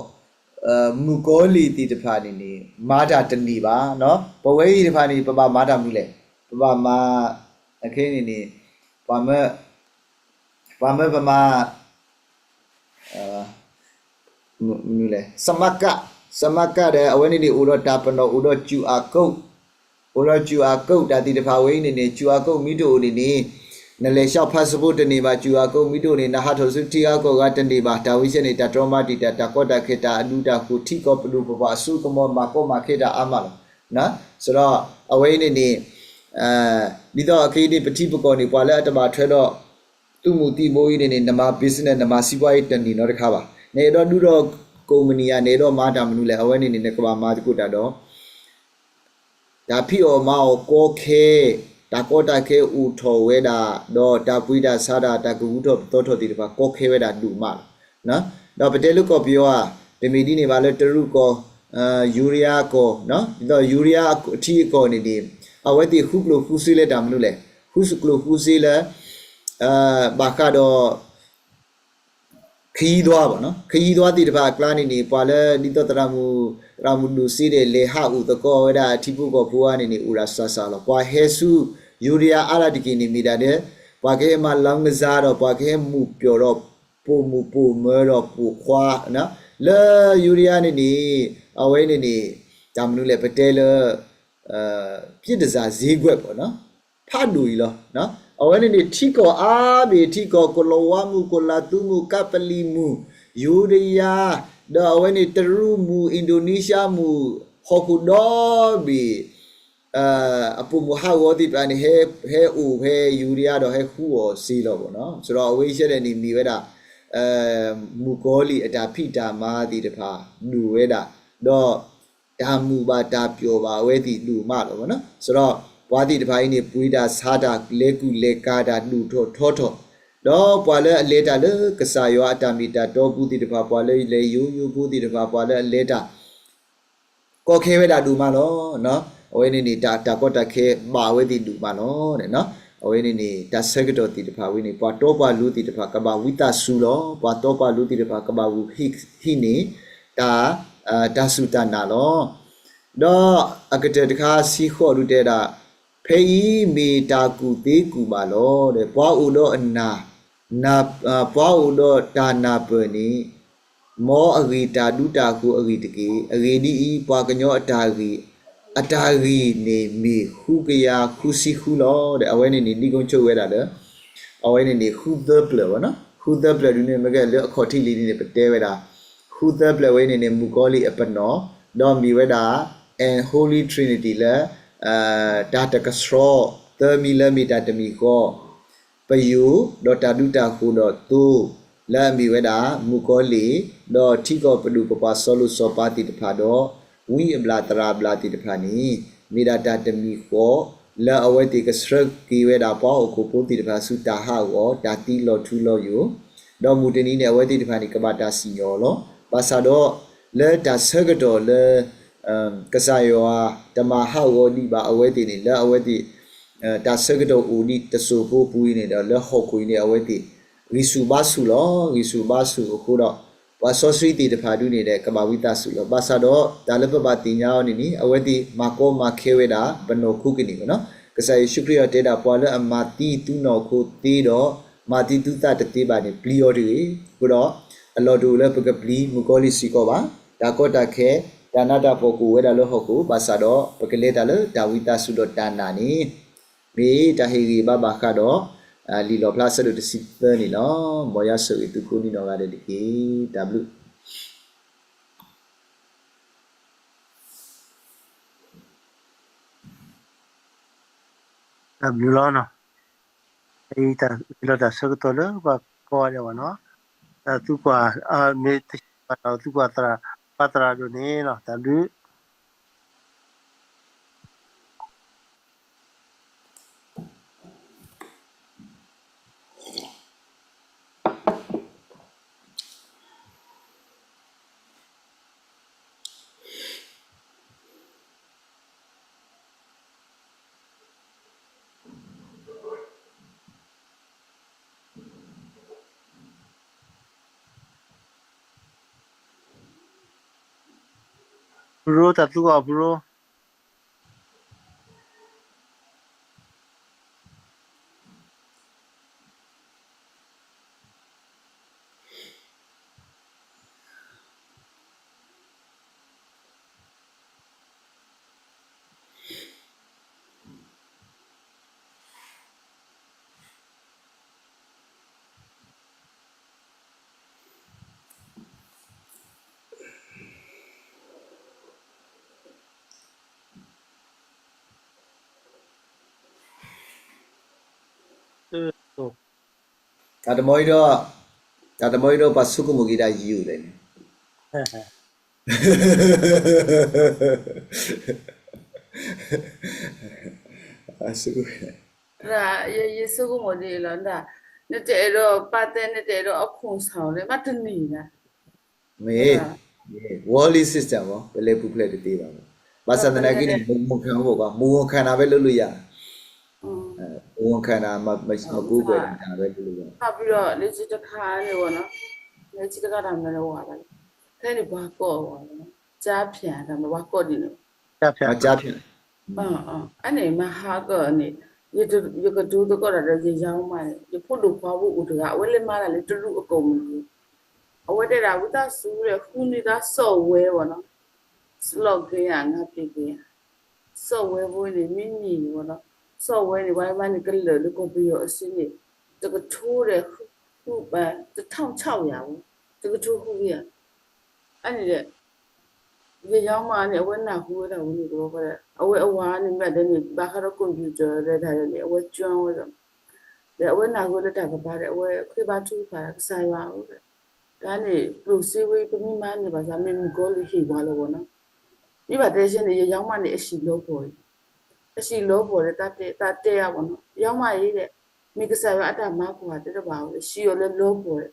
မူကောလီတီတဖာနေမာတာတနီပါနော်ဘဝေးတဖာနေပပမာတာမှုလေပပမာအခင်းနေပွာမဲပမာမြူလေစမကတဲ့အဝဲနေဥတော့တာပနောဥတော့ QR code ဥတော့ QR code တာတီတဖာဝိနေ QR code မိတို့နေနလေလျှောက် passport တနေပါ QR code မိတို့နေနဟာထောစုတီယာကောကတနေပါဒါဝိရှနေတာတော်မတီတာကောတာခေတာအလူတာကိုထိကောပလူပပအစုကမောမာကောမာခေတာအမလောနော်ဆိုတော့အဝဲနေဒီတော့အခေဒီပတိပကောနေပွာလဲအတမထွဲတော့သူ့မူတီမိုးကြီးနေနမ business နမစီးပွားရေးတန်ဒီနော်တခါပါနေတော့လူတော့ကုမ္ပဏီကနေတော့မာတာမနုလဲအဝဲနေနေကဘာမာတကုတာတော့ဒါဖီအောမောကိုခဲတာကောတာခဲဥထော်ဝဲတာတော့တာပွိတာစားတာတာကူတော့တော်တော်တီတပါကိုခဲဝဲတာလူမနော်တော့ပတဲလုကောပြောอ่ะဒီမီဒီနေပါလဲတရုကောယူရီးယားကောနော်ဒီတော့ယူရီးယားအထီကောနေဒီအဝဲတီခုကလိုခုစီလဲတာမနုလဲခုစကလိုခုစီလဲဘာကတော့ခီးသွားပါနော်ခီးသွားတိတပါကလာနေပွာလဲဒီတော့တရာမူလူစီတဲ့လေဟာဥတကောဝဒအတိပုကောဖွာနေဥရာဆာဆာလောပွာဟေဆုယူရီးယားအလာတကိနေမိတာတဲ့ပွာကေမလောင်ကစားတော့ပွာကေမူပြောတော့ပိုမဲတော့ပိုခွာနော်လဲယူရီးယားနေအဝဲနေဂျာမနုလေပတဲလပြစ်ဒစာဈေးကွက်ပေါ့နော်ဖတ်လူကြီးလောနော်အဝဲနေထီကောအားဘေထီကောကိုလောဝမှုကိုလာတူမှုကပလီမှုယူရီးယားတော့အဝဲနေတရူမှုအင်ဒိုနီးရှားမှုဟော်ကူဒေါ်ဘီအပူမဟာဝတိပန်ဟဲဥဟဲယူရီးယားတော့ဟဲခူော်စီလောပေါ့နော်ဆိုတော့အဝေးရှက်တဲ့နေမိဝဲတာမူကောလီအတာဖိတာမာတိတဖာလူဝဲတာတော့ဒါမူပါတာပြောပါဝဲတိလူမလောပေါ့နော်ဆိုတော့ဘွာတိတဖာကြီးနေပွေးတာစားတာလဲကူလဲကားတာလူထောတော့ပွာလဲအလဲတာလေကစားရောအတာမီတာတော့ဘူးတိတဖာပွာလဲလေယူဘူးတိတဖာပွာလဲအလဲတာကောခဲဝဲတာလူမလောနော်အဝဲနေတာကောတာခဲမာဝဲတိလူမလောတဲ့နော်အဝဲနေတာဆက်ကတော်တိတဖာဝဲနေပွာတော့ပွာလူတိတဖာကဘာဝိတာဆူလောပွာတော့ပွာလူတိတဖာကဘာဝူဟိနေတာဒါဆူတနာလောတော့အကတဲ့တခါစီခေါ်လူတဲ့တာဖေးမီတာကူတေးကူပါလောတဲ့ပွာဦးတော့အနာပွာဦးတော့ဒါနာပနီမောအဂီတာဒုတာကူအဂီတကေအဂီဒီပွာကညောအတာဂီနေမီခုကရခုစီခုလောတဲ့အဝဲနေဒီကုန်းချုပ်ဝဲတာလေအဝဲနေခုသပလဝနော်ခုသပလဒီနေမကဲလေအခေါ်ထိလေးနေပတဲဝဲတာခုသပလဝဲနေမူကောလီအပနောတော့မီဝဲတာ and holy trinity လေဒါတကစရော30 mm တမီကောပယူဒေါ်တာဒူတာခုတော့သူလာမီဝဲတာမူကောလီတော့ထိကောပဒူပပဆောလူစောပါတိတဖာတော့ဝီအဘလာတရာဘလာတိတဖာနီမိဒါတာတမီကောလာအဝဲတိကစရကီဝဲတာပေါ့ကိုပိုတိတဖာစုတာဟာကောဒါတီလောထူလောယူတော့မူတနီနဲ့အဝဲတိတဖာနီကဘာတာစီညောလောပါစာတော့လဲတာဆကတော်လဲကစားယောတမဟာဝဒီပါအဝဲတိနေလဲအဝဲတိတာဆကတော်ဦးဒီတဆူဖို့ပူးနေတော့လဲဟောက်ခွေးနေအဝဲတိရီဆူဘာဆူလောရီဆူဘာဆူခုတော့ဘာဆောဆွီတီတဖာဒူနေတဲ့ကဘာဝိတဆူလောဘာသာတော့ဒါလည်းပပတင်ညာနေအဝဲတိမာကောမာခဲဝဲတာဘနောခုကနီနော်ကစားရှုခရတေတာပွာလအမာတီတူနော်ကိုတေးတော့မာတီတူတာတတေးပါနေပလီယောဒီကိုတော့အလော်ဒူလည်းပကပလီမူကောလီစီကောပါဒါကောတာခဲဒါနာတာပိုကူဝဲတာလို့ဟုတ်ကူဘာသာတော့ပကလေတာလို့ဒါဝိတဆူတော့တာနာနေမေတာဟီရီဘာဘာခါတော့လီလောပလတ်ဆဒတစီပနီနော်မောရဆူတူကူနီနော်ကတဲ့ဒီကေ W blu lo no ai ta lo da so to lo ba ko ya wa no ta tu kwa me ti pa tu kwa tra patra do ne no ta du bro ta tu kwa bro to ဒါတမောကြီးတော့ဒါတမောကြီးတော့ပါစုကမဂီတာယူတယ် အစု 那也是个么的了，那这个把在那这个空巢的，嘛真厉害， မေဝေါ်လီ system ပေါ့ဘယ်လေပူဖလက်တေးပါဘာသာတနာကိနေမုံခံဖို့ကမူဝန်ခံတာပဲလုပ်လို့ရ 嗯， မူဝန်ခံတာမကူးကွယ်တာပဲလုပ်လို့ရ 他比如你这个看的我呢，你这个他们的话了，看你把搞我了，诈骗他们把搞的呢， ဖြတ်ဖြတ် မကြားဖြစ် อันนี้มาหาก็นี่ये तो येก็ดูตัวก็ระดับยาวมาเนี่ยयेพูดดูความว่าอุตส่าห์เวลามาแล้วจะรู้ก็มึงเอาไว้ได้เราถ้าสู้เลยคุณนี่ถ้าสู้เว้ยวะเนาะสโลกเงี้ยงับปีเงี้ยสู้เว้ยพวกนี้ไม่หนีวะเนาะสู้เว้ยนี่ไว้มันนี่ก็เหลือแล้วก็ไปอยู่สิเนี่ย这个出的户吧这烫草呀这个出户呀อันนี้เนี่ย ဒီရောက်မှလည်းအဝဲနာဟိုးတာဝင်တော့ပဲအဝဲအဝါနဲ့မြတ်တဲ့နေဘာခါတော့ကွန်ပျူတာတဲ့ထားတယ်အဝဲကျွမ်းဝဲတော့ဒီအဝဲနာဟိုးတဲ့တာကပါတယ်အဝဲခေပါထူပါဆိုင်ပါဦးတဲ့ဒါနဲ့ပရိုစီဝေးပမိမနဲ့ပါစားမင်းကိုလေးရှိပါလို့ဘောနော်ဒီပါတဲ့ရှင်နေရောက်မှနေအရှိလို့ပေါ်အရှိလို့ပေါ်တဲ့တရပါနော်ရောက်မှရေးတဲ့မိကစားရအတာမကွာတဲ့ပါဦးရှိရလဲလို့ပေါ်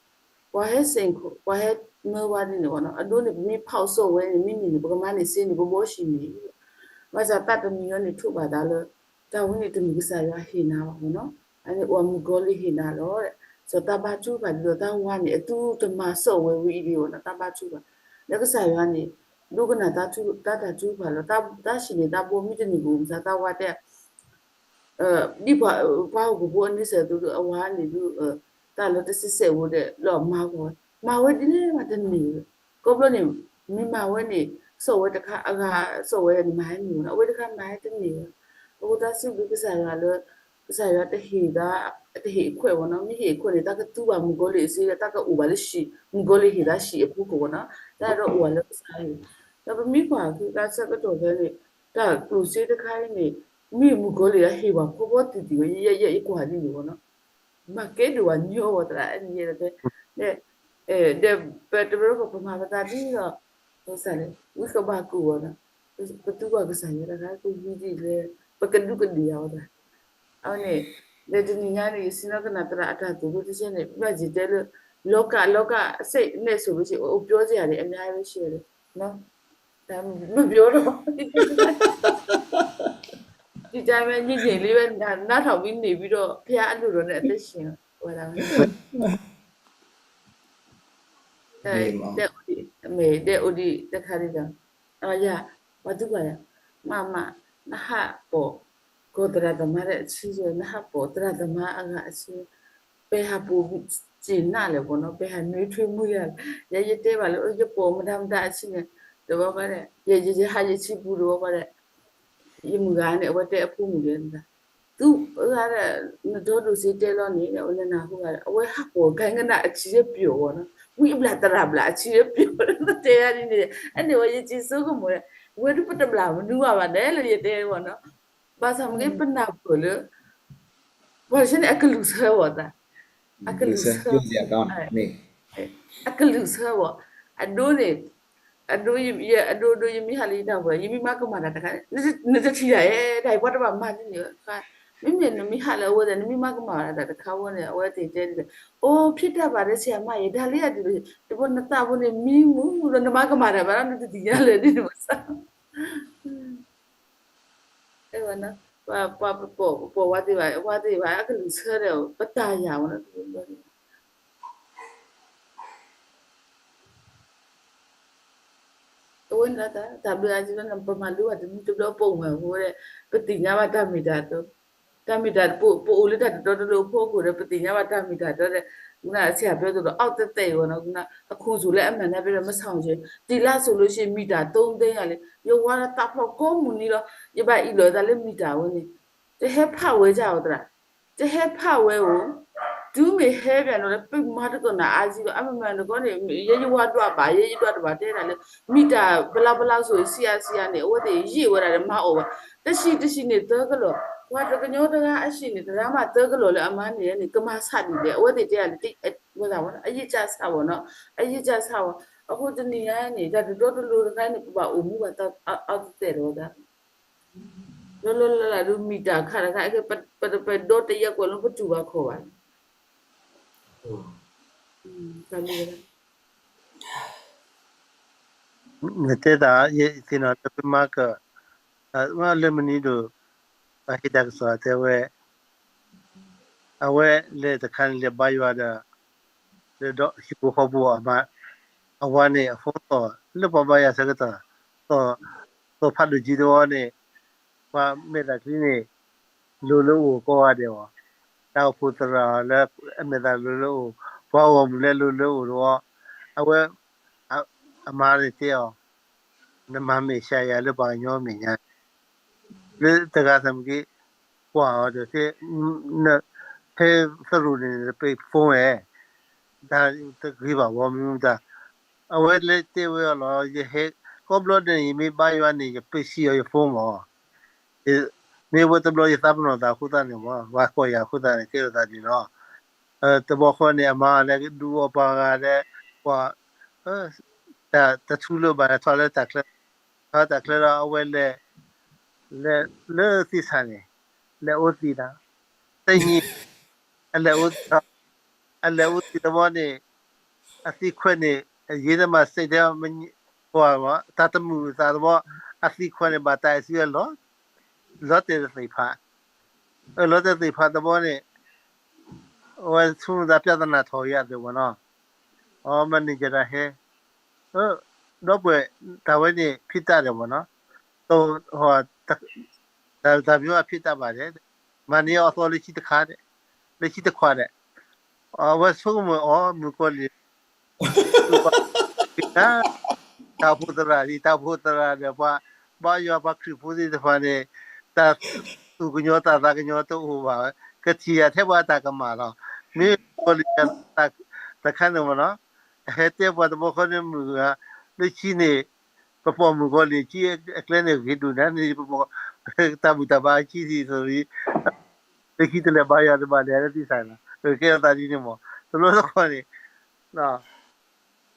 ဝါဟဲစင်ကိုဝါဟဲမေဝါဒီနော်အဒိုးနေမိဖောက်ဆော့ဝဲနေမိနေပကမနေစင်းနေဘောရှိနေမစားတတ်တမီရနေထုပါသားလို့တာဝန်နေတမီကစားရဟိနာပါဘောနော်အဲ့ဒီဝမ်ဂိုလီဟိနာတော့တဲ့ဆိုတဘာချူပါလို့တာဝါနေအတူတမဆော့ဝဲဝီဒီယိုနော်တဘာချူပါလက်ကစားရနေလူကနာတာချူတာချူပါလို့တာရှိနေတာဘောမိတနေဘူးစားတာဝါတဲ့ဒီဘာကိုဘောနေစေသူအဝါနေသူတာလို့တစစ်စစ်ဝတဲ့လော်မာကိုမာဝဲဒီနေ့မှတနေကိုဘလို့နေမိမာဝဲနေစောဝဲတခါအခါစောဝဲမိုင်းနေနော်ဝဲတခါမိုင်းတနေဘုရားစုပြီးကစားရလို့ကစားရတဲ့ဟီတာတဲ့ဟီခွဲဝနော်မိဟီခွဲနေတာကတူပါမကိုလေးစီတာကဥပါလေးရှိမကိုလေးဟီတာရှိအဖို့ကောနော်ဒါတော့ဥပါလို့စားရဒါပမိကွာကစက်ကတော့ပဲနေဒါကလူစီတခါနေမိမကိုလေးဟီပါဖို့ဖို့တီတီရဲ့ကွာဒီလို့နော်မကဲတော့ညောတာအဲ့ဒီတဲ့de pero ko ma bata di ro so sale wi ko ba ku wa ko tu ba ko sa ya da ko wi di le pa ka du ko di ya da aw ne de ni nya ni sina ka na tra ata tu ko ti chen ne ba ji de loka စိတ်နဲ့ဆိုလို့ရှိရင်ပြောစရာတွေအများကြီးရှိတယ်နော်ဒါမပြောတော့ဒီတိုင်းပဲညစ်ညစ်လေးပဲနားထောင်ပြီးနေပြီးတော့ဖះအလူတော်နဲ့အသက်ရှင်ဟောတာ de odi de kharida aya waduga ya mama naha po kodra da mare chi je naha po dra da ma aga chi pe ha po chi na le bo no pe ha nui thwi mu ya ye te ba lo ye po ma dam da chi ne de ba ba de ye ha ye chi bu do ba de ye mu ga ne wa te a pu mu de da tu ga de no do do si te lo ni ne o na hu ga awe ha po ga nga a chi ye pyo wo no we bla tara bla chi ye pyo te ya ni ne ane wa ye chi so ko mo we du pat bla mu nu ba de le ye te wo no ba sa mu ke pa na ko le ဘာရှင်အကလူဆဲဝတာအကလူဆဲ ပြောစရာကောင်းနေ အကလူဆဲဝအဒိုနေအဒိုယမအဒိုဒိုယမဟာလီတော့ဘယမမကမတာတခါနေတချီရရဲ့ဒါဘာတော့မှနေခါမိမနမိဟာလဝဒနမိမကမတာတခါဝနေအဝဲတည်တဲ့အိုးဖြစ်တတ်ပါတယ်ဆရာမရေဒါလေးကဒီဘနတာဘနေမီမူနမကမတာဘာလို့ဒီရလေဒီမစားအဲ့ဝနာပေါ်ဝတ်ဒီပါအကလူဆဲတယ်ပတာရအောင်လို့ဝင်လာတာဒါပြအကြီးကပမာလူကတမီတော့ပုံမှာဟိုတဲ့ပတိညာမတမီတာတော့တမီတာပိုဦးလေးတာတော်တော်ဖို့ကိုတဲ့ပတိညာမတမီတာတော့တဲ့ခုနဆရာပြောသလိုအောက်တက်တဲ့ရောနော်ခုနအခုဆိုလဲအမှန်နဲ့ပြမဆောင်ချင်ဒီလားဆိုလို့ရှိရင်မီတာ3သိန်းကလေယောဝါတာဖောက်ကောမူနီတော့ရပါဤလောဒါလေမီတာဝင်နေတဟဲဖဝဲကြတော့တဟဲဖဝဲကိုဒူးမေဟဲပြန်တော့ပိတ်မတ်ကောနာအာစီတော့အမှန်မှန်တော့နေရေရွာတော့ပါရေရွာတော့ပါတဲ့တာလေမီတာဘလောက်ဆိုစီယာနေဝတ်တည်ရေဝရတယ်မဟုတ်ဘူးတရှိနေတော့ကလို့ဝါတကညောတကအရှိနေတရားမှတော့ကလို့လေအမန်းနေနေကမဆတ်နေတယ်ဝတ်တည်တဲ့ကတိဝတ်တာဝအရေးကြဆောက်နော်အရေးကြဆောက်အခုတနေရနေဒါတော်လိုခိုင်းနေပအုံမှုကတော့အောက်တဲ့တော့ဒါလောလာလူမီတာခါခါအဲ့ပတော့တရက်ကိုလုံးပတူပါခေါ်ပါကလေး Ngeteda ye sino tapimaka wa lemni do ahita so atewe awe le takan le baywa da le do hipo hobo ama awane foto le baba ya sagata to phadu ji do ne wa me da kini lo ko wa de wa ta putra le me da lo wa wa le lo do awe amare teo na mame shaya le ba nyo me nya le taga sam ki kwa de se na he saru ne pe phone da ta gi ba wa mi da awe le te we lo ye he ko blo de mi ba yo ne ye pe si yo phone mo e me wo ta blo ye ta no da khu ta ne mo wa ko ya khu ta ne ke da di no te bo kho ne ma le du wa ba ga le kwa ta thu lo ba ta le ta kle ta kle ra awe le si sa ne le o si da tai ni le o si da mo ne a si khwe ne ye da ma sai da ma ho wa ta ta mu sa da mo a si khwe ne ba ta si lo te sai pha lo te sai pha da mo ne o su da pya da na tho ya de wo no o ma ni ja da heတော့ပဲဒါဝဲနေဖြစ်တတ်တယ်ပေါ့နော်တော့ဟိုဒါမျိုးဖြစ်တတ်ပါတယ်မနီအော်ဆိုလို့ရှိတခါတဲ့လက်ရှိတခွာတဲ့ဝတ်ဆုံးမမကိုလီတာဖူတရာတဲ့ဘာယောဘာခရီပူဒီတဖာနေတာသူကညောတာကညောတော့ဟိုပါကတိရတဲ့ဘာတာကမာတော့မြေကိုလီတခါနေမနော်ဟဲ့တဲ့ဘာတော့ခေါ်နေမှုကလက်ရှိနေပပမှုကိုလေကြီးအကလနဲ့ဂီဒူနာနေပပတာဘူတာဘာချီစီဆိုပြီးလက်ရှိတလည်းဘာရတဲ့ဘာလဲတိဆိုင်လားကဲတာကြီးနေမောသလိုတော့ခေါ်နေနော်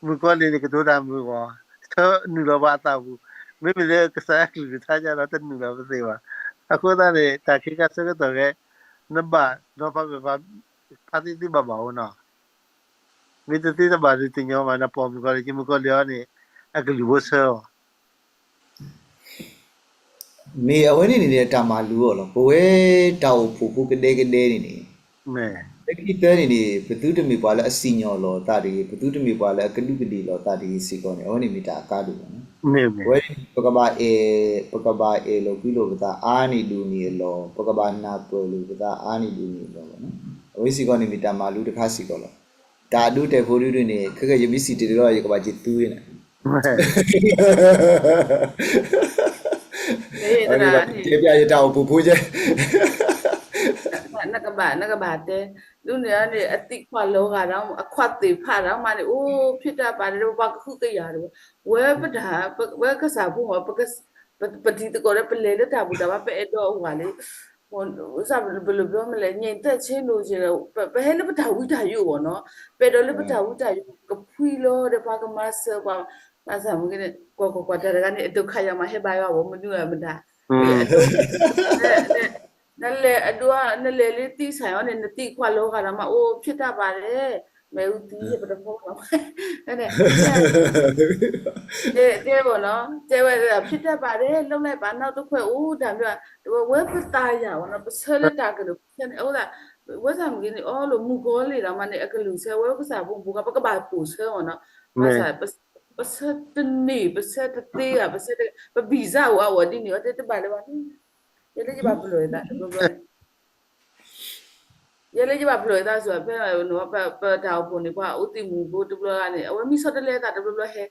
မကိုလေကတော့တာမှုကောသောနူလောဘာတာဘူးမိမိလည်းကစားကလေးထားကြတော့တနူလောမသိပါအခုသားနေတာခိကစကတော့ကနဘာတော့ဘာအတိတိဘာဘာဝနော်မိတတိတဘာတိညောမနာပေါ်မကိုလေမကိုလေနေအကလူဝဆော မေအဝဲနေနေတဲ့တာမာလူရောလားဘဝဲတောက်ဖူကတဲ့နေနေ မဲ တခိတဲနေဘသူတမီပါလဲအစီညော်လောတာဒီဘသူတမီပါလဲအကလူကတိလောတာဒီစီကောနေအဝဲနေမီတာအကားလူနော် မဲမဲ ဝဲပကဘာအေလောပြီးလို့ကတာအာနီလူနီလောပကဘာနာပလူကတာအာနီလူနီလောနော်အဝဲစီကောနေမီတာမာလူတခါစီကောလောဒါဒုတေဖိုလူတွေနေခက်ခက်ရမီစီတီတော့ရကဘာကြည့်သူးနေ နေတရာ ပြရတောက်ပူကျဲ နကဘာတဲ့လူနေရနေအတိခွာလောကတော့အခွတ်သေးဖာတော့မှနေအိုးဖြစ်တတ်ပါတယ်ဘာခုကရတယ်ဝဲပဒါဝဲကစားဖို့ပတိတကောလည်းပလေလက်တာဘူးဒါပဲတော့ဟိုပါလေ ဟိုဥစားဘယ်လိုပြောမလဲညင်သက်ချင်းလို့ရှိတယ်ဘယ်လည်းပထဝီတာယူပေါ့နော်ပေတော်လည်းပထဝီတာယူကဖွီလို့တဲ့ဘာကမဆာပါပါစမကနေကွာတရကနေအတုခါရမှာဟဲ့ပါရောမနူရမတာနဲ့အတူနဲ့လေလေးတိဆိုင်ရောနဲ့တိခွာလောကရမှာအိုးဖြစ်တတ်ပါတယ်မဲဦးတီးရပထမတော့တဲ့ဘောနော်တဲ့ဝဲဖြစ်တတ်ပါတယ်လုံးလိုက်ပါနောက်တစ်ခွဲဦးဒါမျိုးဝဲပတာရဘောနော်ပစလက်တာကလို့ဖြစ်နေဟုတ်လားဝဲဆောင်ကြီးနေအော်လို့မူကောလေတော့မနဲ့အကလူဆဲဝဲပစာဘုံဘူကပကပါပူဆဲဘောနော်ပစာပစတနေပစတတေးပစတပဗီဇာဝဝဒီနေတော့တပါလေပါရလေကြပါဘလို့ဒါရလေကြပါဘလို့ဒါဆိုဖဲနော်ပတာဖို့နေကွာဥတိမူဘိုတဘလကနေအဝမီစောတလေတာတဘလဟဲ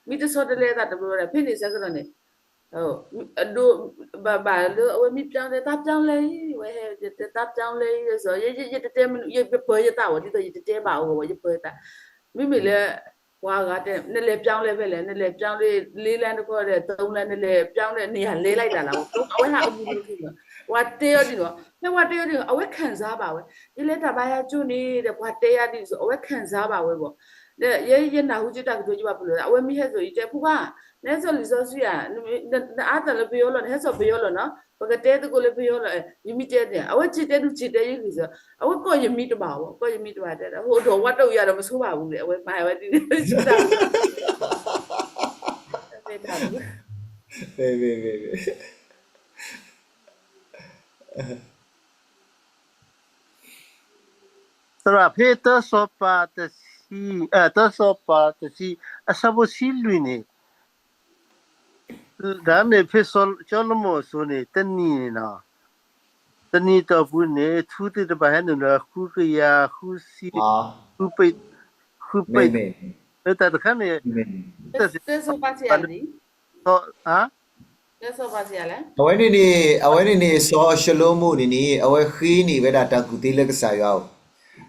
မီတစောတလေတာတဘလရဖိနေစကတော့နေဟုတ်အဒိုဘာလို့အဝမီပြောင်းတယ်တပ်ပြောင်းလေဝဲတပ်ပြောင်းလေဆိုရတတဲရပွဲရတာဝဒီတော့ရတတဲပါဝရပွဲတာမိလေဝါကတဲ့နဲ့လေပြောင်းလဲပဲလေနဲ့လေပြောင်းလေးလေးလမ်းတစ်ခေါက်တဲ့သုံးလမ်းနဲ့လေပြောင်းတဲ့နေရာလေးလိုက်တာလားတော့အဝဲဟာအမှုလို့ဖြစ်မှာဝါတေရဒီတော့နဲ့ဝါတေရဒီအဝဲခံစားပါဝဲဒီလေတဘာရကျွနေတဲ့ဝါတေရဒီဆိုအဝဲခံစားပါဝဲပေါ့ရနာဟုจิตကတို့ကြပါဘလို့အဝဲမိဟဲဆိုဤတဲ့ဖူကနဲဆိုလီဆိုစီရအားတလည်းပြောလို့ဟဲဆိုပြောလို့နော်ဘကတဲတကိုလည်းပြောလို့ယမိတဲ့တဲ့အဝဲจิตတဲ့သူจิตတဲ့ရေးဆိုအဝဲကောယမိတပါပေါ့ကောယမိတပါတဲ့ဟိုတော့ဝတ်တော့ရတော့မဆိုးပါဘူးလေအဝဲပါဝဲဒီจิตတာဘေဘေတရာဖေတဆောပါတစီတဆောပါတစီအစဘစီလူနေဒါနဲ့ဖေဆောချောလမောဆိုနေတနီနာတနီတော့ဘူးနေသူတဲ့ဘာဟန်နော်ခုကရခုစီခုပိတ်အဲ့တခါနေတဲ့ဆိုပါစီရလီတော့တဲ့ဆိုပါစီရလဲ အဝဲနေဆောရှလုံးမှုနေအဝဲခီးနေဝဲတာတကူတေးလက်ကစားရောက်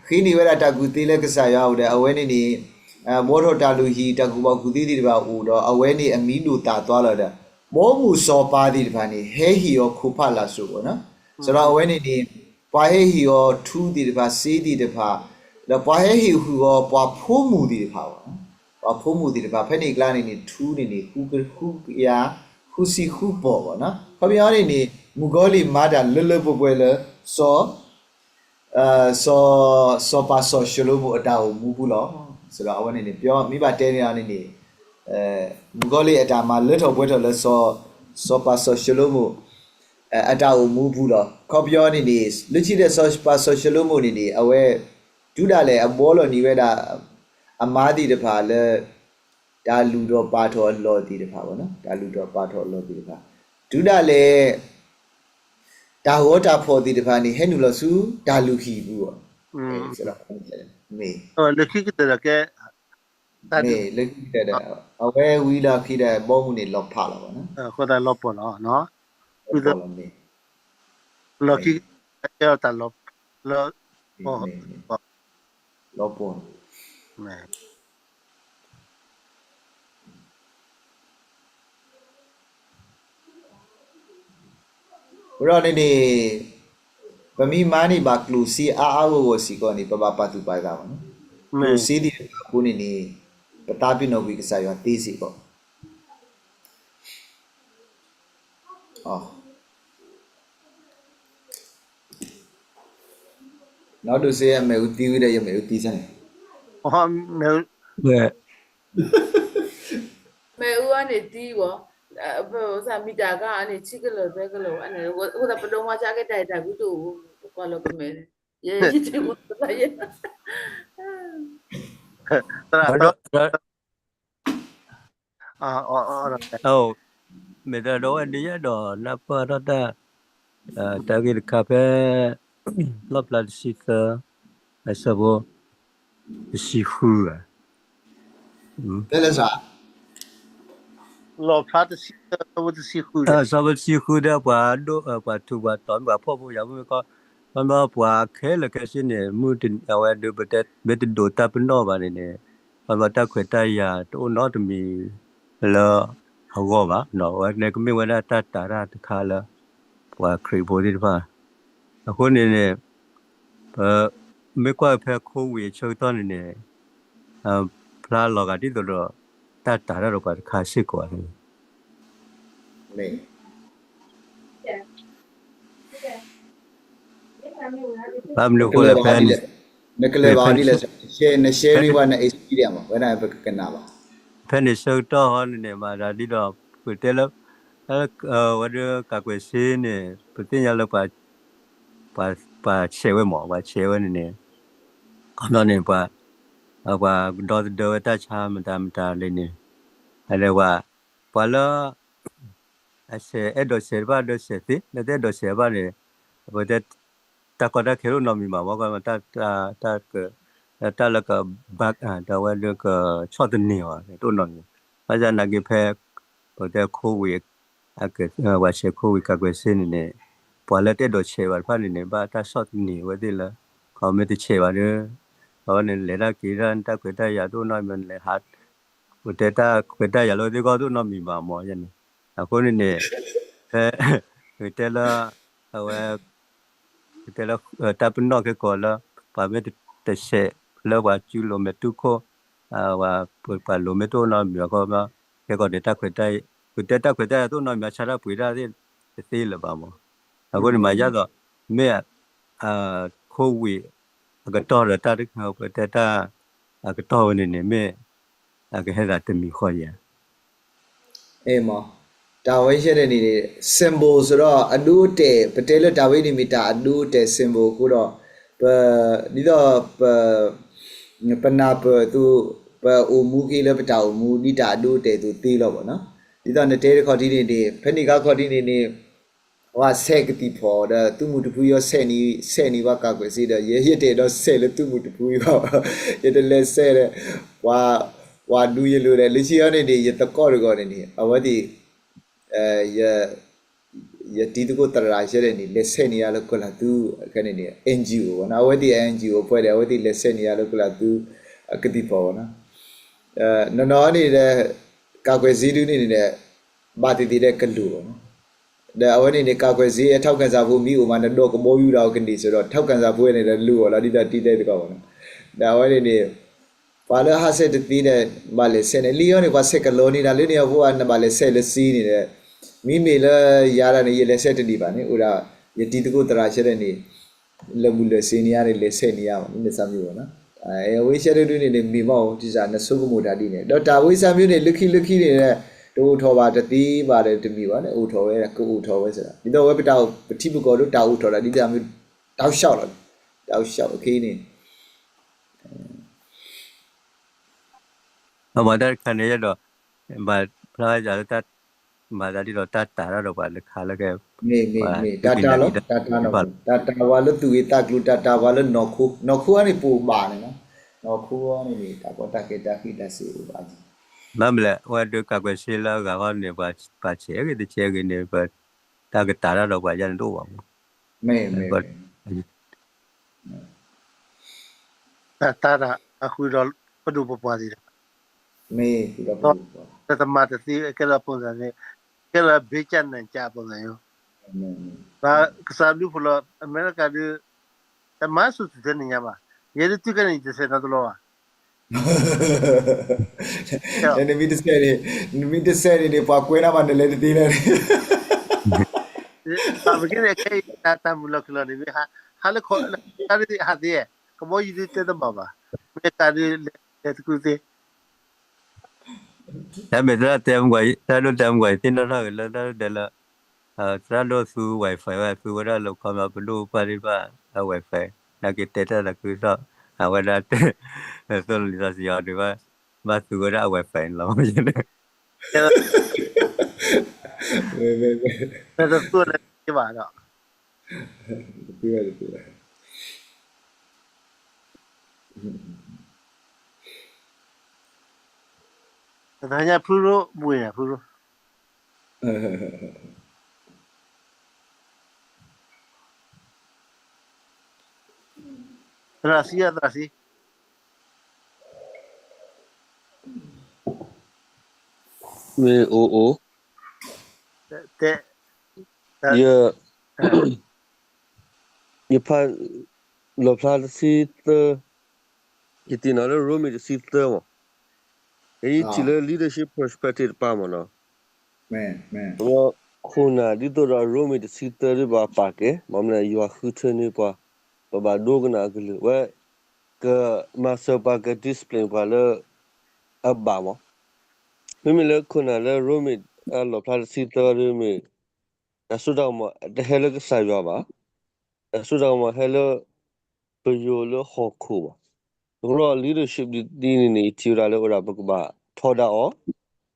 ခီးနေဝဲတာတကူတေးလက်ကစားရောက်တဲ့အဝဲနေမောထောတာလူဟီတကူပေါကူသေးသေးတပါဦးတော့အဝဲနေအမီနိုတာသွားလာတဲ့မောမှုစောပါသေးတပါနေဟဲဟီရောခုဖလာဆိုပေါ့နော်ဆိုတော့အဝဲနေပွားဟဲဟီရောထူးသေးတပါစေးသေးတပါแล้วပွားဟဲဟီဟူရောပွားဖိုးမှုသေးတပါပေါ့ပွားဖိုးမှုသေးတပါဖက်နေကလာနေထူးနေခုရာခုစီခုပေါ်ပေါ့နော်ခပြောနေမူဂေါလီမာတာလွပွဲလဲစောပါစောရှလိုမှုအတာကိုမူဘူးလို့ဆိုတော့အဝနေပြောမိဘတဲနေတာနေမူဂေါလီအတာမှာလွတ်တော်ပွဲတော်လဲစောပါစောရှလိုမှုအတာကိုမူဘူးလို့ခပြောနေလွတ်ချတဲ့စောပါစောရှလိုမှုနေအဝဲဒူးတာလဲအဘောလို့နေဝဲတာအမားတီတဖာလဲဒါလူတော်ပါတော်လော်တီတဖာပေါ့နော်ဒါလူတော်ပါတော်လော်တီတဖာဒုဒလည်းဒါဟောတာဖို့တီတဖာနေဟဲ့နူလို့စုဒါလူခီဘူးပေါ့ဆိုတော့မေလက်ခိကတရကဲမေလက်ခိကတရအဝဲဝီလာခိတဲ့ဘောမှုနေလော်ဖလာပေါ့နော်ခေါ်တယ်လော်ပေါ့နော်သူတော့မေလော်ခိရတာလော်ပေါ့လော်ပေါ့မေဘရောနေဗမီမာနီဘာကလူစီအာဝစီကောနေပပပတူပါကပါနော်လူစီဒီကိုနေပတာပိနောဝိကစားရတေးစီကောနောက်တို့စေရမယ်ဦးတီးဝိရရမယ်ဦးတီးစမ်းမဲမဲဦးကနေတီးပေါ့စာမီတာကအနေချိကလို့ပဲကလို့အနေဟိုပဒုံမချခဲ့တိုက်ကူတူကွာလို့ကမဲရေချစ်မလာရဲ့me da do en dia do na pa da ta gi ka pe la pla si ta sa bo si hu တယ်လဲစားလောဖတ်စီဝတ်စီခုsa bo si hu da pa do pa tu pa ton pa pho bo ya bo ko pa ma pa khe le ke sin ne mu tin awa do be do ta pa no ba ne pa ma ta khwe ta ya to no to mi la hawo ba no ne ko mi wa ta ta ra ta kha la wa kri bo di ba အခုနေနေမေကွာဖဲခိုးဝေချိုးတော့နေဖလာလောကတိတော့တတ်တာတော့ကခါရှိကွာလေ မေ ဘာမလို့ က ကို လ လည်း ဘာ ဖဲ ဒီလဲနကလဘာဒီလဲshare လေးပါနဲ့ experience မှာဝယ်နိုင်ကနာပါ ဖဲနေရှောက်တော့ဟောနေမှာဒါဒီတော့ကိုတဲလဝဒကကွယ်စင်းနေပတင်ရလောက်ပါချေဝဲမောပါချေဝဲနေကတော့နေပါတော့တချာမတာလေးနေအဲ့ဒါပါလာအစေအဲ့တော့ဆေဘာတော့ဆေတိတဲ့တော့ဆေဘာနေဘဒတာကောတာခေရုနော်မီမှာဘောကမတာလကဘတ်တာဝဲလကချော့တနေဝတို့နော်ဘာကြနာကေဖဲဘဒခိုးဝေအကဝါရှေခိုးဝေကကွယ်စင်းနေပေါ်လက်တဲ့တော့ဆေဘာဖာနေဘာတာချော့တနေဝဲဒီလာခေါမတဲ့ဆေဘာနေဟောနေလေလာကီရန်တာကွတာရတို့နော်မန်လေဟာဘဒတာကွတာရလို့ဒီကောတို့နော်မီမှာမောရနေအခုနေတဲလာဟဲတဲလာတပ်နော်ကေကောလာပါမေတရှေလောဝကျူလိုမတူခိုဝါပလိုမတိုနော်မြေကောမကေကောဒေတာခွေတိုင်ခွေတာခွေတာတော့နော်မြချရာပွေရာတဲ့သေးလပါမအခုဒီမှာရတော့မေခိုးဝေကတော့တာတခောပတတာကတော့နေမေကဟဲ့တာတမီခေါ်ရ အေးမတာဝဲရှဲတဲ့နေနေ symbol ဆိုတော့အဒူးတဲပတဲလတာဝဲနေမီတာအဒူးတဲ symbol ကိုတော့ဒီတော့ပနာပသူအိုမူကြီးလည်းပတာအိုမူဒီတာအဒူးတဲသူသေးတော့ဗောနော်ဒီတော့နေတဲခေါ်ဒီနေဖက်နီကခေါ်ဒီနေဟိုဆက်ကတိဖော်တဲ့သူမှုတပူရောဆဲနီဘာကကွယ်စီတဲ့ရရတဲ့တော့ဆဲလေသူမှုတပူရောရတဲ့လဲဆဲတဲ့ဝါဒူရလို့လေချီရနေရတကောရကောနေအဝတိရတီတကိုတရာရှဲတဲ့နေလက်ဆဲနေရလို့ကလာသူကနေနေ NGO ဝနာဝတိ NGO ဖွဲ့တယ်ဝတိလက်ဆဲနေရလို့ကလာသူကတိဖော်နော်နော်နေတဲ့ကာကွယ်စည်းတူးနေတဲ့ဘာတီတီတဲ့ကလူပေါ့နော်ဒါအဝနေနေကာကွယ်စည်းအထောက်ကန်စားဖို့မိဦးမနဲ့တော့ကမောယူတာကနေဆိုတော့ထောက်ကန်စားဖို့နေတဲ့လူရောလာဒီတာတီးတဲ့ကောပေါ့နော်ဒါအဝနေနေဘာလဲဟာဆက်တီးတဲ့ဘာလဲဆယ်နေလီယောနေဘာဆက်ကလောနေတာလေးနေဟိုကဘာလဲဆယ်လစီးနေတဲ့မိမေလာရတာနေရလက်ဆက်တီးပါနေဥရာယတီတကိုတရာရှဲတဲ့နေလမှုလက်စင်းနေရတဲ့လက်ဆက်နေရပါနေစမ်းမျိုးပေါ့နော်ဝေးရှဲတဲ့တွေနေမိမောဒီစားနဆုကမိုတာတီးနေတော့ဒါဝေးစမ်းမျိုးနေလခိနေတဲ့တိုးထော်ပါတတိပါတယ်တမီပါနဲ့အိုထော်ပဲကိုအိုထော်ပဲဆိုတာဒီတော့ဝက်ပတောက်ပတိပကောတို့တာအိုထော်တာဒီတမျိုးတောက်လျှောက်လာတောက်လျှောက်အခင်းနေ ဘာသာခဏရတော့ဘာဖလာကြတာဘာသာဒီတော့တတ်တာတော့ဘာလခါလကဲ မေဒတာလောဒတာနော်ဒတာဝါလို့သူတကလူဒတာဝါလို့နော်ခုကနေပူပါနေနော်ခုကနေနေတာပေါ်တကေတာခိတစီပါကြီး မမလဲဝတ်ကကွယ်ရှေလာကဟောနေပါချေကတချေကနေပါတာကတာတော့ဘာရန်တော့ပါမ မေ တာအခုတော့ဘဒုပပွားစီတယ် မေဒီတော့ တမတ်တီကလာပုံစံနဲ့ကလာဘေးချန်နဲ့ကြာပုံစံရောဘာကစားလူဖလို့အမေရိကဒီတမဆုတဲ့နေရမှာရဲတူကနေတဲ့စနေတော့ enemy the set ni pa kwena ma nele ti le ဘာမကိတဲ့ခေတာမလို့ကလို့နေဟာလခေါ်တာဒီဟာဒီကမောယူတဲ့တမပါမေတာဒီလက်ကူသေး ဒါမဲ့ဒါတဲမ်ကွာဒါလို့တဲမ်ကွာတင်တော့လာဒါလာဒါလို့သူ wifi ဝသူရလောက်ခမဘလို့ပါရိပါ wifi နာကတက်တာကူတော့ဝဒါတဲ့ဆိုလီစာစီရဒီပါမသူရ wifi လောမရနေ me ဒါဆိုလည်းဒီပါတော့ ပြရတယ်ပြရ ဒါညာဖူလို့မွေရဖူလို့ရာစီရာစီ Me o တဲ့ ye 你怕老怕是的，一定那个 room 的是的嘛，哎，提了 leadership perspective 吧嘛呢，man 我可能你都让 room 的是的吧把给，我们来要后头呢吧，把多个那个了，我个 master 把个 discipline 把了吧嘛，明明了可能了 room 老怕是的 room，那说到嘛，这还了个啥样吧？说到嘛，还了不有了好苦吧？Kalau leadership di ni tiada le orang berkuba thoda o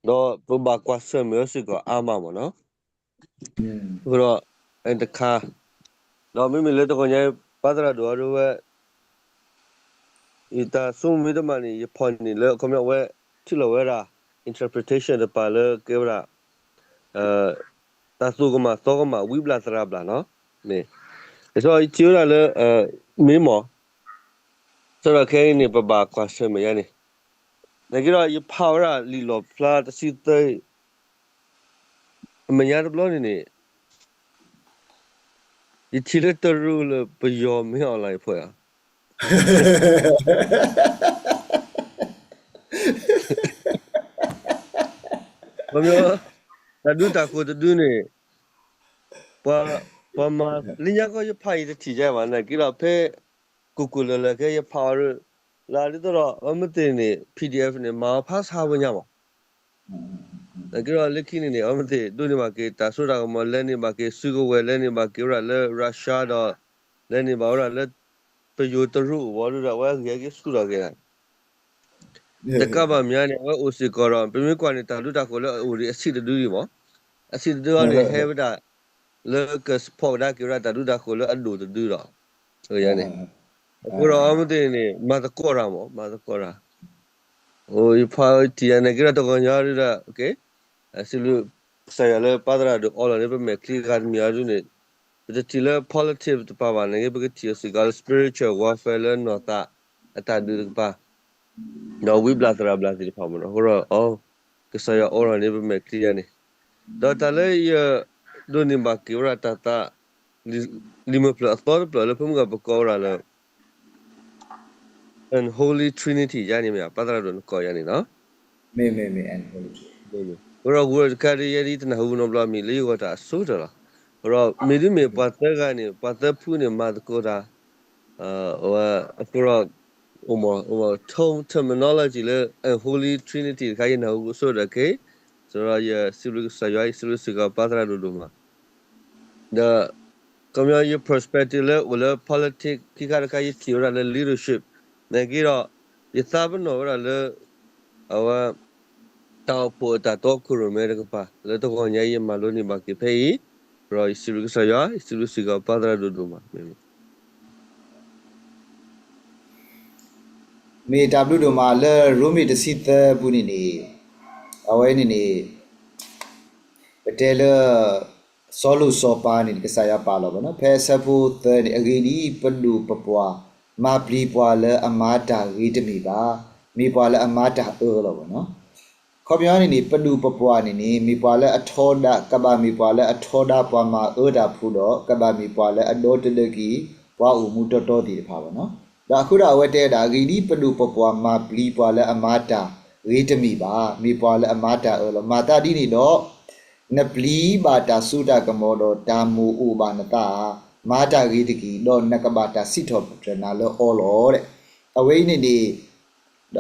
do berba kuasa mesti ko ama mo no kalau endeka do mi le to konya padra do do we ita sum mi de mani ye phon ni le ko me we ti lo we ra interpretation de pa le ke ra ta su ko ma so ko ma wi bla tra bla no me so tiada le mi mo so ra ke ni berba kuasa me ya ni Negara ye power li lo pla ta si te manya de blo ni ye chile to rule pe yo me on lai pho ya ba myo ta du ta ko du ni pa ma linya ko ye phai de ti ja ba na ki lo phe ku ku le ke ye power la li to ro ma te ni PDF ni ma pha sa ba nya ma ki lo le ki ni ma te du ni ma ke ta so da ma le ni ma ke su ko we le ni ma ke ra le Russia do le ni ba ra le pe yo to ru wa ru da wa ge ke su da geတကဘာများနေအိုစီကောရပြင်းကွာနေတာလူတာကိုလည်းအိုရီအစီတူရီမောအစီတူကနေဟဲဗတာလေကစပေါ်ဒါကျရတာလူတာကိုလည်းအလူတူတော့ဆိုရနေအခုတော့အမသိနေမတ်ကောရမောမတ်ကောရဟိုဖာတီယနေကြတော့ညာရတာโอเคအစီလူဆရာလည်းပါဒရာတို့အော်လည်းပဲမကလီကများယူနေဒီတီလေ politics တပါပါနေပဲကတီစီက spiritual warfare လည်းတော့တာအတာဒူပါno we bla bla di pa mo no horo oh ke saya ora ne be me clear ni da ta le ya do ni ba ki ora ta ta li mo pla tor pla le pum ga ba ko ora le and holy trinity ya ni me pa da do ko ya ni no me and horo word ka ri ya ri ta na hu no bla mi le yo ta so da la horo me di me pa ta ga ni pa ta phu ni ma ko da horo terminology le holy trinity ခိုင်းနေဟုတ်ဆိုတော့ကေဆိုတော့ရစီလူဆရာစီလူစကပါတရာလို့မှာ the community perspective le wala politics ခိကရခိုင်းတီရle leadership နေကြတော့ယသဘနောရle အဝတောက်ပေါ်တာတော့ခုရမဲကပါလေတော့ညရမလို့နေပါကေဖေးရောစီလူဆရာစီလူစကပါတရာလို့မှာ me w do ma le room de sit bu ni awe ni patela solo so pa ni ke saya pa lo ba no phe sa bu the ni agi ni padu papwa ma pli pwa le amata ri de mi ba mi pwa le amata lo ba no ခေါ်ပြောနေနေပတူပပွားနေနေမိပွားလဲအထောဒကဘာမိပွားလဲအထောဒပွားမှာဩဒါဖူတော့ကဘာမိပွားလဲအတော်တလကီပွားဦးမှုတော်တော်တည်တဖာပါနော်ဒါအခုတော့ဝတ်တဲ့ဒါဂီဒီပတူပပွားမှာပလီပွားလဲအမာတာရေတမိပါမိပွားလဲအမာတာဩလောမာတာဒီနေတော့နပလီဘာတာစုတာကမောတော့ဒါမူဥပါနတာမာတာရေတကီတော့နကဘာတာစိတော်ပထနာလောဩလောတဲ့အဝိနေနေ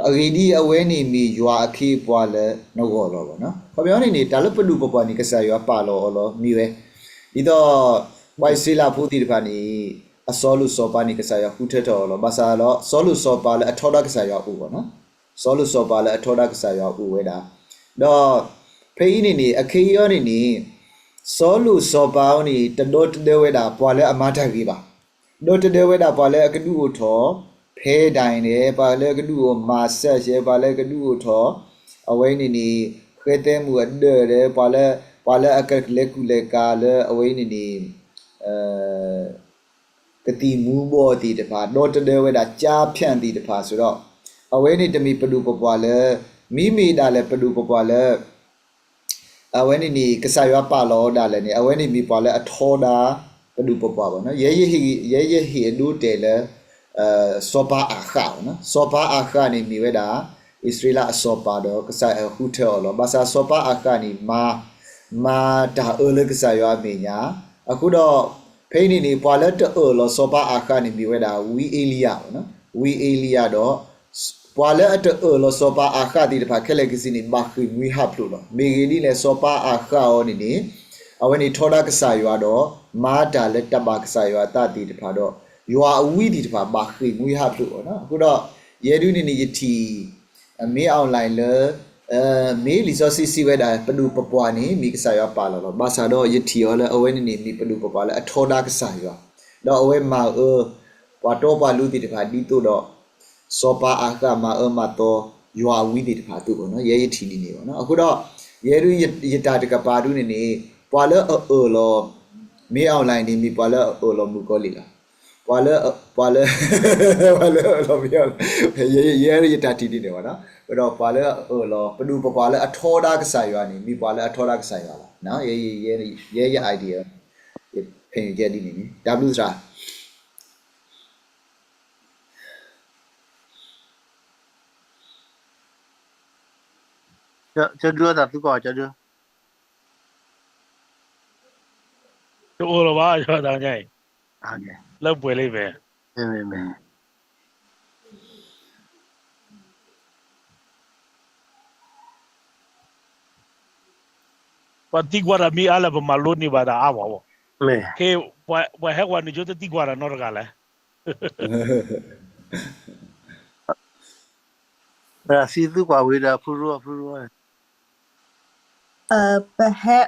အဂီဒီအဝဲနေမီရွာအခေပွားလဲနှုတ်ဟောတော့ဗောနော်ခေါ်ပြောနေနေတာလပလူပပွားနေကစားရွာပါလောမီပဲဒီတော့ဝိုင်စီလာဖူတီတပါနေအစောလူစောပါနေကစားရွာဟူထက်တော်လောဘာသာလောစောလူစောပါလဲအထောဒကစားရွာဥဗောနော်စောလူစောပါလဲအထောဒကစားရွာဥဝဲတာတော့ဖေးနေနေအခေရောနေစောလူစောပါနေတတော်တဝဲတာပွားလဲအမထကြီးပါတော့တဝဲတာပွားလဲအကဒူကိုထောဖဲတိုင်တယ်ပါလဲကဒူကိုမာဆက်ရဲပါလဲကဒူကိုထောအဝိနေနေခဲတဲမှုအဒဲတယ်ပါလဲအကလက်ကူလက်ကာလဲအဝိနေနေကတိမူဘောတီတဖာတော့တဝဲတာကြားဖြန့်တီတဖာဆိုတော့အဝိနေတမီပဒူပပွားလဲမိတာလဲပဒူပပွားလဲအဝိနေနေကစားရွာပါလောဒါလဲနေအဝိနေမိပွားလဲအထောတာ ပဒူပပွားပါနော်ရဲဟီဒူတဲလစောပါအခါနော်စောပါအခါနေမိဝဲတာဣသရေလအစောပါတော့ကစားဟူထဲလောဘာသာစောပါအခါနေမာတာလကစားရအမေညာအခုတော့ဖိနေနေပွာလက်တောလောစောပါအခါနေမိဝဲတာဝီအေလီယာနော်ဝီအေလီယာတော့ပွာလက်တောလောစောပါအခါဒီတဖာခက်လက်ကစီနေဘာခိဝီဟပ်လို့လောမေဂီလီလေစောပါအခါအောနေနေအဝနေထောဒကစားရတော့မာတာလက်တဘာကစားရတာတီတဖာတော့ရွာအဝီဒီတဖာဘာခိဝီဟပ်လို့နော်အခုတော့ရဲဒူနေနေယတီမေအွန်လိုင်းလေမေလီဆိုစီစီဝဲတာပဒူပပွားနေမိကစားရပါလောဘာသာတော့ယတီရောလေအဝဲနေနေမိပဒူပပွားလေအထောဒကစားရတော့အဝဲမာပွာတော့ပါလူတီတဖာဒီတို့တော့စောပါအခါမာမတော့ရွာဝီဒီတဖာတို့ပေါ့နော်ရဲယတီနေနေပေါ့နော်အခုတော့ရဲဒူယတာတကပါဒူနေနေပွာလေလောမေအွန်လိုင်းနေမိပွာလေလောမူကောလီလားပွာလေလောမပြောရဲတာတီနေပါနော်အဲ့တော့ပွာလေလောပဒူပွာလေအထောဒါကစားရွာနေမိပွာလေအထောဒါကစားရွာလားနော်ရဲ idea ဖင်ကြဒီနေ W စာ这热的不搞这热，就饿了吧？说当家，啊个，老不会呗。没，我地瓜的米阿拉不马路你把它阿娃娃，没，嘿，我还管你就是地瓜的那个干嘞。西子瓜味的不热，Perhe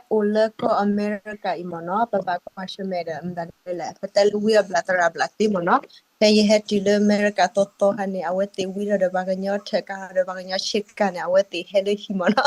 ko America imono baba ko ashmeda mdadela patal wiya blatara blati mono ye het to America toto hani awete wiya de baganyo theka de baganyo shika ne awete hele himono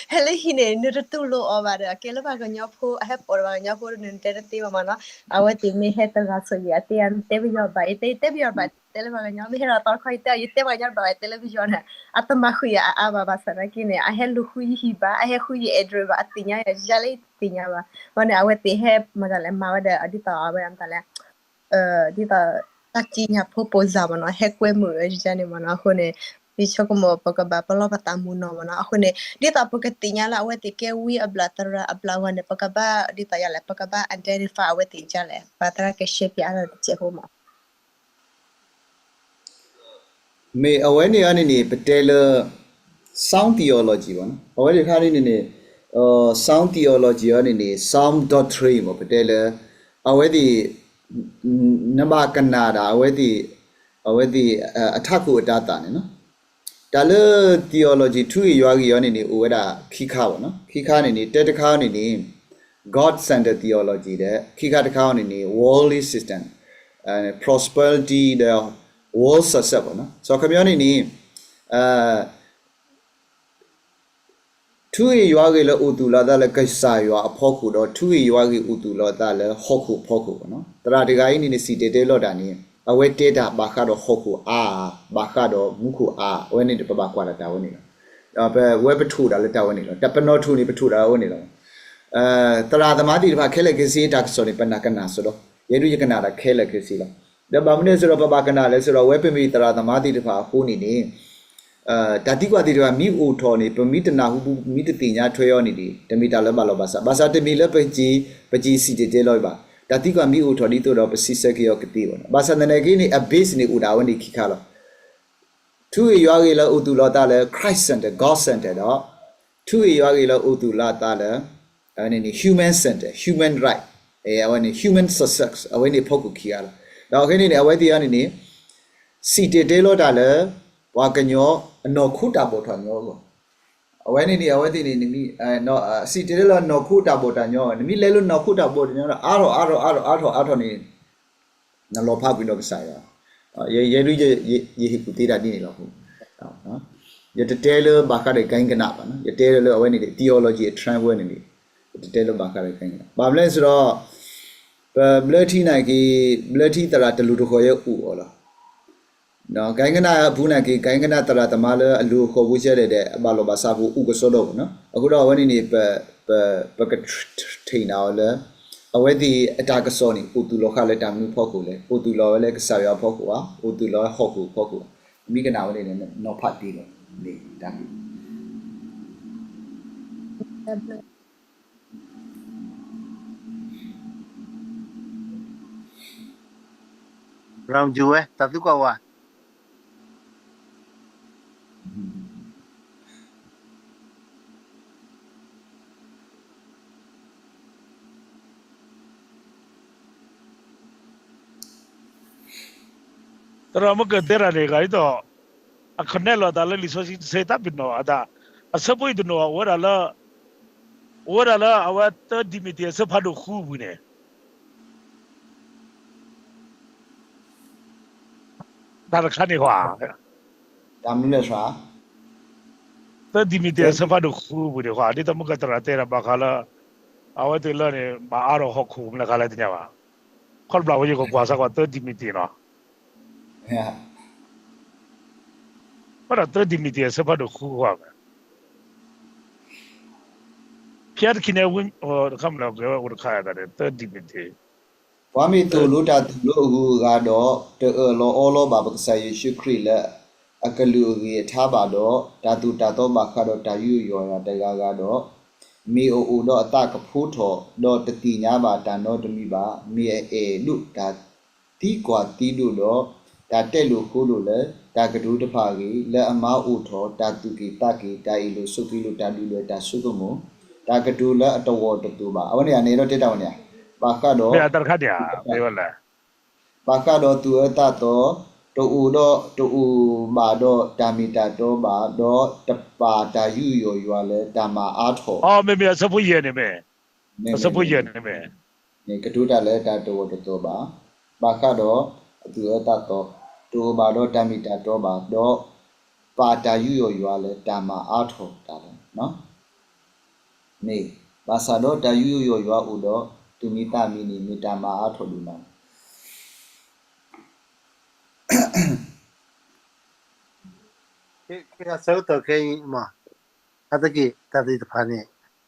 hele hine nurtulo ovara kela baganyo pho have or baganyo pho nintete mono awete me heta so ya te ante biyo bai te biyo bai tele baganyo me hera tor khoite yete baganyo bai television ha atama khuya aba basara kine a helu khui hiba a he khui edre ba atinya ya jale tinya ba mane awete he magale mawade adita aba am tale dita takinya proposa mano he kwe mu jane mano khone bicho como poka ba palo patamu no mano khone dita poka tinya la awete ke wi ablatara ablawane poka ba dita ya la poka ba identify awete jale patra ke shape ya che homaမေအဝဲနေကနေနေပတဲလ sound theology ပေါ့နော်အဝဲဒီခါနေနေsound theology ကနေနေ sound doctrine ပေါ့ပတဲလအဝဲဒီနမကနာတာအဝဲဒီအထကုအတတာနေနော်ဒါလ theology သူရွာကြီးရောနေနေဝဲတာခိခပေါ့နော်ခိခနေနေတဲတခါနေနေ God centered theology တဲ့ခိခတခါနေနေ worldly system and prosperity the world success ပေါ့နော်ဆိုတော့ခင်ဗျားနေနေသူရွာကြီးလဲဥတူလာတာလဲကိစ္စရွာအဖို့ခုတော့သူရွာကြီးဥတူလာတာလဲဟော့ခုပေါ့ပေါ့နော်တရာတကကြီးနေနေစီတေတေလော့တာနေအဝဲတေတာဘာခါတော့ဟော့ခုဘာခါတော့မူခုဝဲနေတပပကွာလာတာဝဲနေတော့ပဲဝဲပထုတာလဲတာဝဲနေတော့တပနောထုနေပထုတာဝဲနေတော့တရာသမားတိတပါခဲလက်ကစီတာဆိုနေပနာကနာဆိုတော့ယေရုယကနာတာခဲလက်ကစီလားဒါဘာမနေဆိုတော့ပပကနာလဲဆိုတော့ဝဲပမီတရာသမားတိတပါဟိုးနေနေဓာတိကွာတိတပါမိအိုထော်နေပမိတနာဟုမိတတိညာထွဲရောနေဒီတမီတာလဲမလောဘာသာတမီလဲပကြီးစီတေလောပါဓာတိကွာမိအိုထော်ဒီတော့ပစီစကေယောကတိပေါ့ဘာသာနေကိနေအဘေးစ်နေဥဒါဝနေခိခါလောသူရွာကြီးလဲဥတူလောတာလဲ Christ center God center တော့သူရွာကြီးလဲဥတူလာတာလဲအနေနဲ့ human center human right အဝနေ human success အဝနေဖောက်ကိုခိရလာတော့ခင်းနေအဝဲတရားနေစီတေတေလောတာလဲဝါကညောအနော်ခုတာပေါ်ထွန်ညောကိုအဝဲနေအဝဲတိနေမိနော်စီတေလောနော်ခုတာပေါ်တညောနမိလဲလို့နော်ခုတာပေါ်တညောအားတော့နေနလောဖပြီးတော့ဆိုင်ရရဲလူရေကူတေးတာနေလောဟုတ်နော်ရတဲလဘာခတဲ့ဂိုင်းကနာပါနော်ရတဲလအဝဲနေ theology trend ဝဲနေတဲလဘာခတဲ့ဂိုင်းကနာဘာမလဲဆိုတော့ဘလတီနိုင်ကဘလတီတရာတလူတခေါ်ရဲ့ဥဟောလားနော်ဂိုင်းကနာဘူးနိုင်ကဂိုင်းကနာတရာတမလဲအလူခေါ်ဘူးချက်တဲ့အဘလောဘာစာဘူးဥကစောတော့နော်အခုတော့ဝနေနေပကထိန်အောင်လဲ already attack soni utulo khale tamu phoku le utulo le ksaya phoku wa utulo hoku phoku mi kana wale ne no phat ti lo ni ta Ram juwe tatu kwa wa. Tara mo ka tera le ga ito a khonelo da le liso se ta bino ada a se poi dino ora la awa ta dimiti se phadu khu bu ne da ka ne wa tamu le swa ta dimiti se phadu khu bu ne wa ni ta mo ka tara tera ba khala awa te la ne ba aro ho khu na khala tinya ba khol bla wo ko kwa sa kwa ta dimiti no ya para ta dimiti se phadu khu wa Pierre kine win or kam la ga wo kha ya da ta dimiti ဘွားမီသူလူတာသူလူအခုကတော့တေလောအောလောဘာပကဆာယေရှုခရစ်လက်အကလူကြီးထားပါတော့ဓာတုတာတော့ဘာခါတော့တာယူရောရတကားကတော့မေအိုအိုတော့အတကဖိုးထော်တော့တတိညာပါတန်တော့တမိပါမေအေလူဒါတီကွာတီလူတော့ဒါတက်လို့ခိုးလို့လဲဒါကဒူးတဖာကြီးလက်အမားအိုထော်တာတူကြီးတကီတာအီလို့စုကီလို့တာလူလဲတာစုကမို့ဒါကဒူးလဲအတော်တူပါအဝနေကနေတော့တက်တောင်းနေဘာကတော့ me atar kha dia me wala ဘာကတော့သူအတတော့တူတော့တူမာတော့တာမီတာတော့ဘာတော့တပါတာယူရွာလဲတာမာအားထော် oh me se poi ye ne me se poi ye ne me နေကတူတာလဲတာတော့ပါဘာကတော့သူအတတော့တူမာတော့တာမီတာတော့ဘာတော့ပါတာယူရွာလဲတာမာအားထော်တာနော်နေဘာသာတော့တာယူရွာဦးတော့သူမိတာမီနီမီတာမာအားထော်လူနာ Kira sau to kai ma. Ata ki tatu ita pani.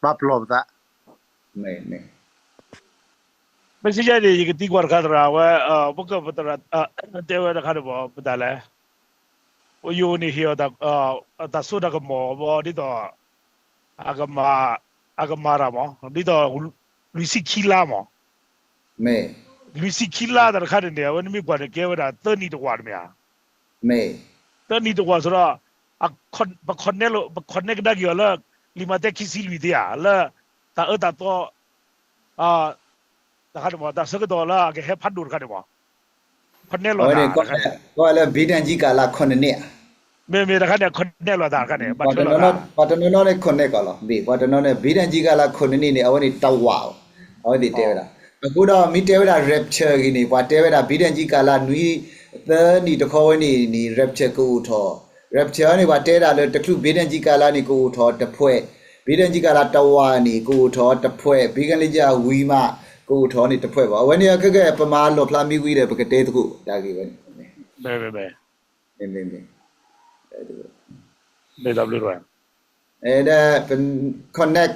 Ma plop da. နေနေ me se ya de ki ti kwar kha ra wa bu ka patara te wa da kha bo da la o yo ni hi da da so da ka mo bo di to agama ra mo di to luisi kila mo မေ luisi kila da kha de ne wa ni mi kwa de ke wa da ta ni to wa de ya မေ ta ni to wa so ra a kon ne lo kon ne da gi la lima te ki si lui de ya la ta ta to da kha de mo da sa ka do la ke he phat dur kha de mo kon ne lo ဟော da ဒီကောလည်းဗီဒန်ကြီးကာလာ9နှစ် me da kha de kon ne lo da kha de ba ပတ်တ lo နော် da ပတ်တနော်နဲ့9ကောလားဘေပတ်တနော်နဲ့ဗီဒန်ကြီးကာလာ9နှစ်နေအဝနေတောက်ဝါဟောဒီတဲဝလာအခုတော့မီတဲဝလာ rapture ကြီးနေကွာတဲဝလာဗီဒန်ကြီးကာလာနွီသနီတခေါ်ဝနေနီ rapture ကိုထော် rapture နေပါတဲတာလေတခုဗီဒန်ကြီးကာလာနေကိုထော်တဖွဲဗီဒန်ကြီးကာလာတဝါနေကိုထော်တဖွဲဗီဂန်လေးကြဝီမကိုထော်နေတဖွဲပါဝနေကကပမာလောဖလာမီဝီတဲ့ပကတဲတခုဒါကြီးပဲ me နေနေ me da blue အဲ့ဒါเป็น connect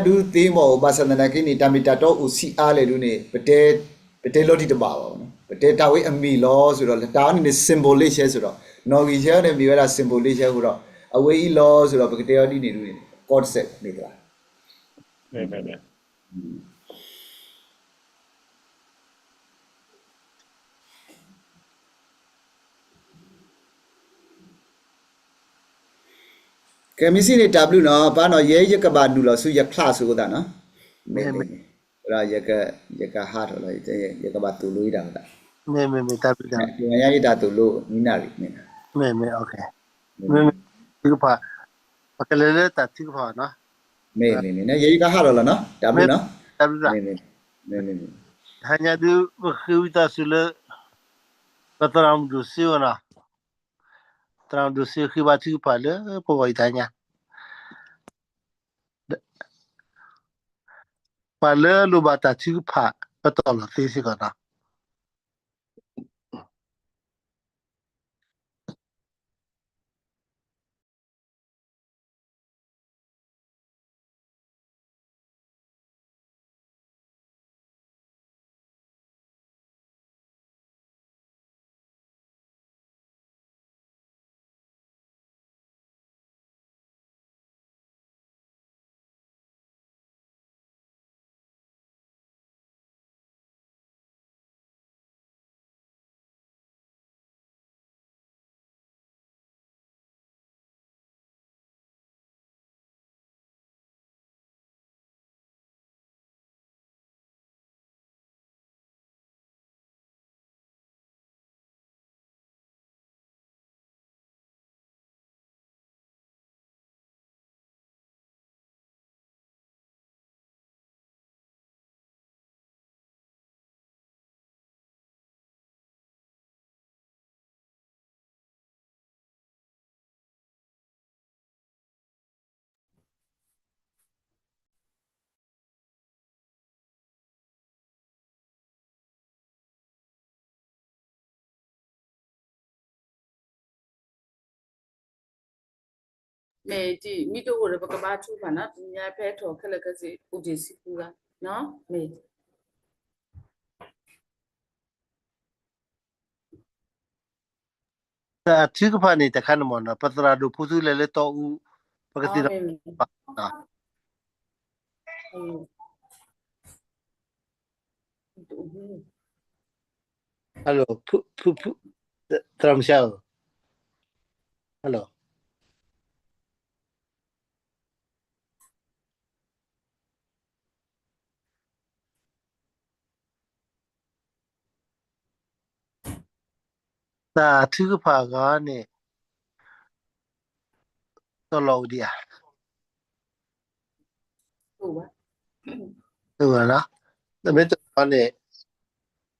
ဒူသီမောဘာစန္ဒနာကိနီတမီတာတော့ဦးစီအားလေဒူနေပတဲလော်တီတပါပါနော်ပတဲတာဝေးအမီလောဆိုတော့တာအနေနဲ့ symbolic ရှဲဆိုတော့နော်ဂီရှဲနဲ့မြေရတာ symbolic ရှဲဆိုတော့အဝေးလောဆိုတော့ပတဲယော်တီနေဒူနေ concept နေကြလား me ကဲမစီနေ W နော်ဘာနော်ရဲရကဘာနူလောဆူရခလာဆူကတာနော်မေမေရာရကဟာတော့လေရကဘာတူလို့ရတာ Me tatu da. ဒီမရရတာတူလို့နီနာရီနေ Me okay. Me tiga pa. Pakalele ta tiga pa na. မေနေရကဟာတော့လားနော် W နော် Tatu da. နေ Hanya du khiu ta sule. Patram du siu na. Tram du siu khiu ba tiga pa le po wa itanya. Pa le lu ba ta tiga pa. Patol ti si ka na. 没的，米都我的不个把出版了，人家拍照看了个是不就是苦啊，喏没。ठीक पानी तक न मन पतरा दो पुतु ले तो उ पकति 啊，没，ना 嗯，हेलो फु तरम शाओ हेलो ता ठीक पा गा ने तो लो दिया 苦啊，对吧啦那边的话呢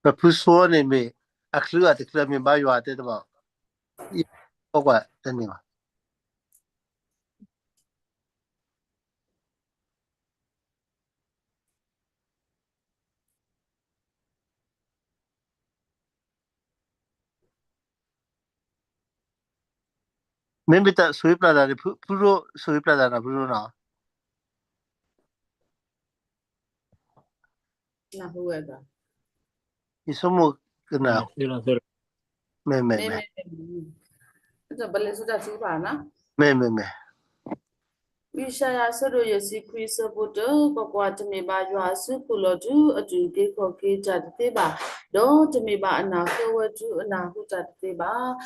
不不说呢没啊是啊这个没把药的吧一不管真的嘛 Maybe the sweep la da puro sweep la da puro na 那好个，isomo na 没没没，这本来是在出版呢。me Wishaya sado yasi kwisa bodo kwa tamiba yuasu kulodu ajuge koke jadite do tamiba anako watu anahu jadite ba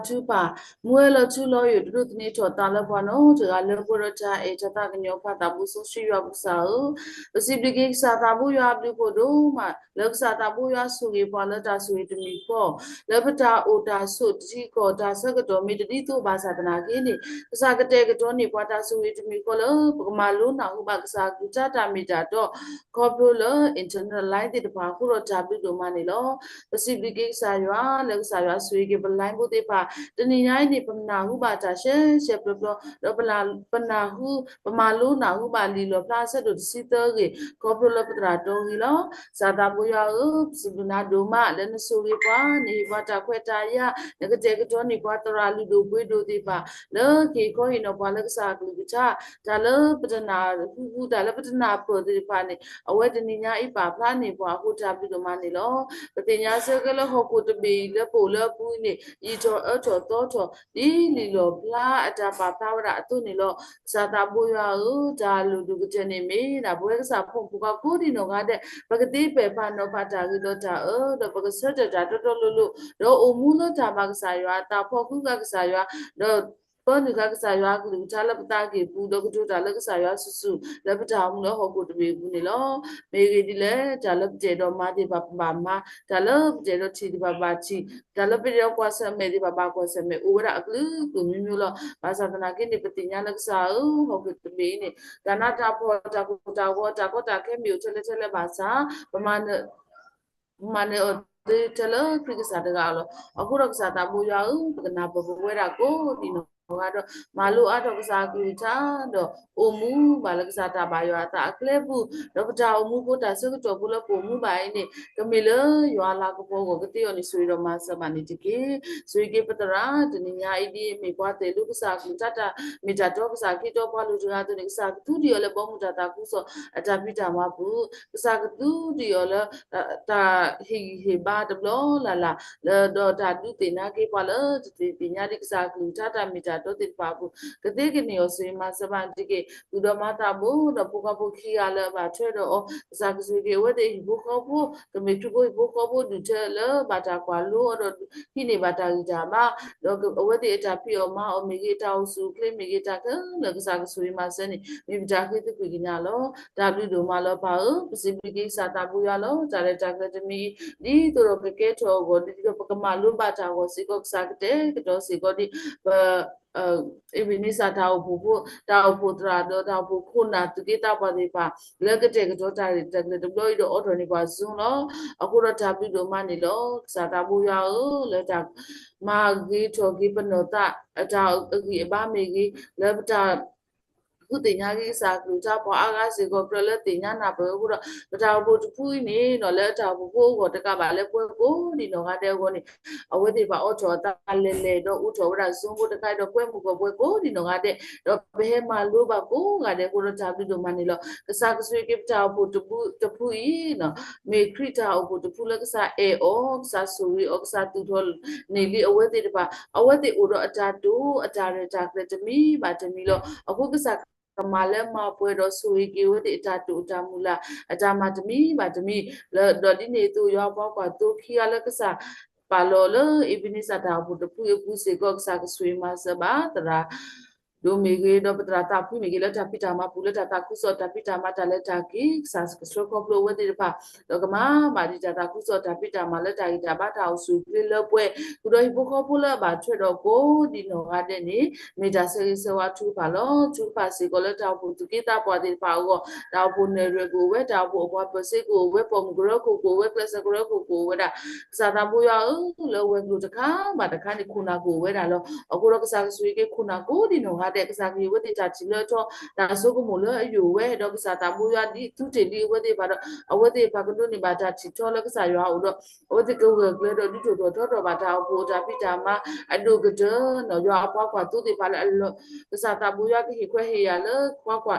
tu ba muelo tu lo yudu tni chota la pano jaga le porocha e chata ganyo pata buso shiwa busao basiblige sa tabu ya abdu bodo ma lek sa tabu ya sugi pala ta sugi tmi po lebata ota su ti ko ta sagato mi ti tu ba satana kini Sakate Katoni Pata Sweet Mikola, Maluna, Ubaksa, Gutata Mitato, Copula, internal light the Pakuro Tabu Manilo, Pacific Sayua, Lexaya Swig, Balango de Pa, the Nini Panahu Batashe, Sheplo, Robala Panahu, Pamaluna, Uba Lilo Plaza to Sitagi, Copula Patrato Hilo, Satabuya, Sibuna Duma, then Suripa, Nivata Quetaya, Negatekatoni Pataralu do Guido de Pa. Lơ khi có hình nào là sa cứ cha cha lơ bữa na hu ta lơ bữa na bữa thì phải này ở ngoài thì nhà ít bà plan này bà hu cha bị đồ mà này lo bữa thì nhà sẽ cái lơ học cụ tập bị lơ bùi này ý cho ở chỗ to chỗ đi lì lo pla cha bà ta ra tu này lo sa ta bùi à cha lu du cái chân này mi là bùi cái sa phong phụ cái cú đi nó cái đấy bữa cái tí bề pan nó phát ra cái đó cha đó bữa cái sợi cha đó lu đó ôm mua nó cha bà cái sa ya ta phong cái sa ya đó Pon ka sa ywa ku ta la ta ke pu do ku ta la sa ywa su su la ta mu lo ho ku de bu ni lo me ge di le ta la je do ma di ba ma ta la je do chi di ba chi ta la pe do kwa sa me di ba kwa sa me u ra ku ku mi mi lo ba sa ta na ke ni pe ti nya la sa u ho ku de be ni ta na ta po ta ku ta ke mi u chele ba sa ba ma ne mane o te tele ki sa de ga lo aku ra sa ta bu ya u na bo bo ra ko di no ga do malu a do sa ki cha do o mu ba la sa ta ba yo ta kle bu do ta o mu ko ta se ko to bu la po mu ba ni ke me le yo la ko po ko ti yo ni sui do ma sa ba ni ti ke sui ke pa ra de ni nya i di me kwa te lu sa ki ta ta me ta do sa ki to pa lu ga to ni sa tu di yo le bo mu ta ta ku so ta pi ta ma bu sa tu di yo le ta hi ba de lo la do ta du te na ke pa le ti nya di sa ku ta ta mi ta do ti pa bu ke te ke ni yo sui ma sa ba ti ke du do ma ta bu do pu ka bu khi ya le ba chwe do o sa ku sui ke we te bu ko bu ke me tu bu ko bu du che le ba ta kwa lu do hi ni ba ta ja ma do we te ta pi o ma o mi ke ta o su kle mi ke ta ke le sa ku sui ma se ni mi ta ke te ku ki nya lo ta du do ma lo pa o si bi ke sa ta bu ya lo ta le ta ke te mi di to ro ke to go di ko ka ma lu ba ta go si ko sa ke te ke to si ko di ba ibini sa ta o bu ta o bu tra do ta bu khu na tu ke ta pa di pa le ke te ke to ta ri te ke do do o do ni pa zu lo aku ro ta bi do ma ni lo sa ta bu ya o le ta ma gi to gi pa no ta ta gi ba me gi le ta ခုတင်ညာကြီးစာကူတာပေါ်အားကားစီကိုပြလဲတင်ညာနာပဲခုတော့တာဖို့တဖူးနေတော့လဲတာဖို့ကိုတကပါလဲပွဲကိုဒီတော့ကတဲ့ကိုနေအဝဲဒီပါအော်တော်တာလဲလဲတော့ဥတော်ဝရဇုံကိုတခိုက်တော့ပွဲမှုကိုပွဲကိုဒီတော့ကတဲ့တော့ဘဲမှာလို့ပါကိုကတဲ့ကိုတော့တာပြီးတော့မနေလို့ကစားကဆွေကတာဖို့တဖူးဤနော်မေခရတာဖို့တဖူးလဲကစားအေအောကစားဆူရီအောကစားတူတော်နေလီအဝဲဒီပါအဝဲဒီဥတော့အတာတူအတာရတာကတမီပါတမီလို့အခုကစားကမာလဲမပွဲတော့ဆူရီကေဝတိအတာတူအတာမူလာအတာမတမီပါတမီတော့ဒီနေသူရောပေါ့ကွာသူခီရလဲကစားပါလောလအဘိနိစတာဘူးတပူပူစေကောကစားကဆွေမစဘာတရာဒိုမီဂေတော့ပတရာတာပူမီဂေလက်တာပိတာမပူလက်တာကုစောတာပိတာမတာလက်တာကိစားကဆွေကောပလိုဝတိပါတော့ကမမာဒီတာကုစောတာပိတာမလက်တာဂီတာဘာတာဆူပြလပွဲသူတို့ဘခောပူလာဘာထွေတော့ကိုဒီနောကတဲ့နေမေတာဆေစဝါထူပါလောထူပါစီကိုလက်တာဘူးသူကိတာပွားတဲ့ပါအောတာဘူးနေရကိုဝဲတာဘူးဘွားပစေကိုဝဲပုံဂရကိုဝဲပလစဂရကိုဝဲတာစားတာဘူးရလောဝဲလူတခါမှတခါနေခုနာကိုဝဲတာလောအခုတော့ကစားဆွေးကခုနာကိုဒီနောကတဲ့ကစားကြီးဝဲတိတာချီလို့တော့ဒါဆိုကမလို့အယူဝဲတော့ကစားတာဘူးရဒီသူတင်ဒီဝဲတိပါတော့အဝဲတိပါကလို့နေပါတာချီတော့လည်းကစားရအောင်တော့ဝဲတိကိုကလည်းတော့ဒီတော့ပါတာဘူးတာပိတာမအဒုကဒနော်ရအပွားကွာသူတိပါလည်းကစားတာဘူးရကိခွဲဟေရလေကွာ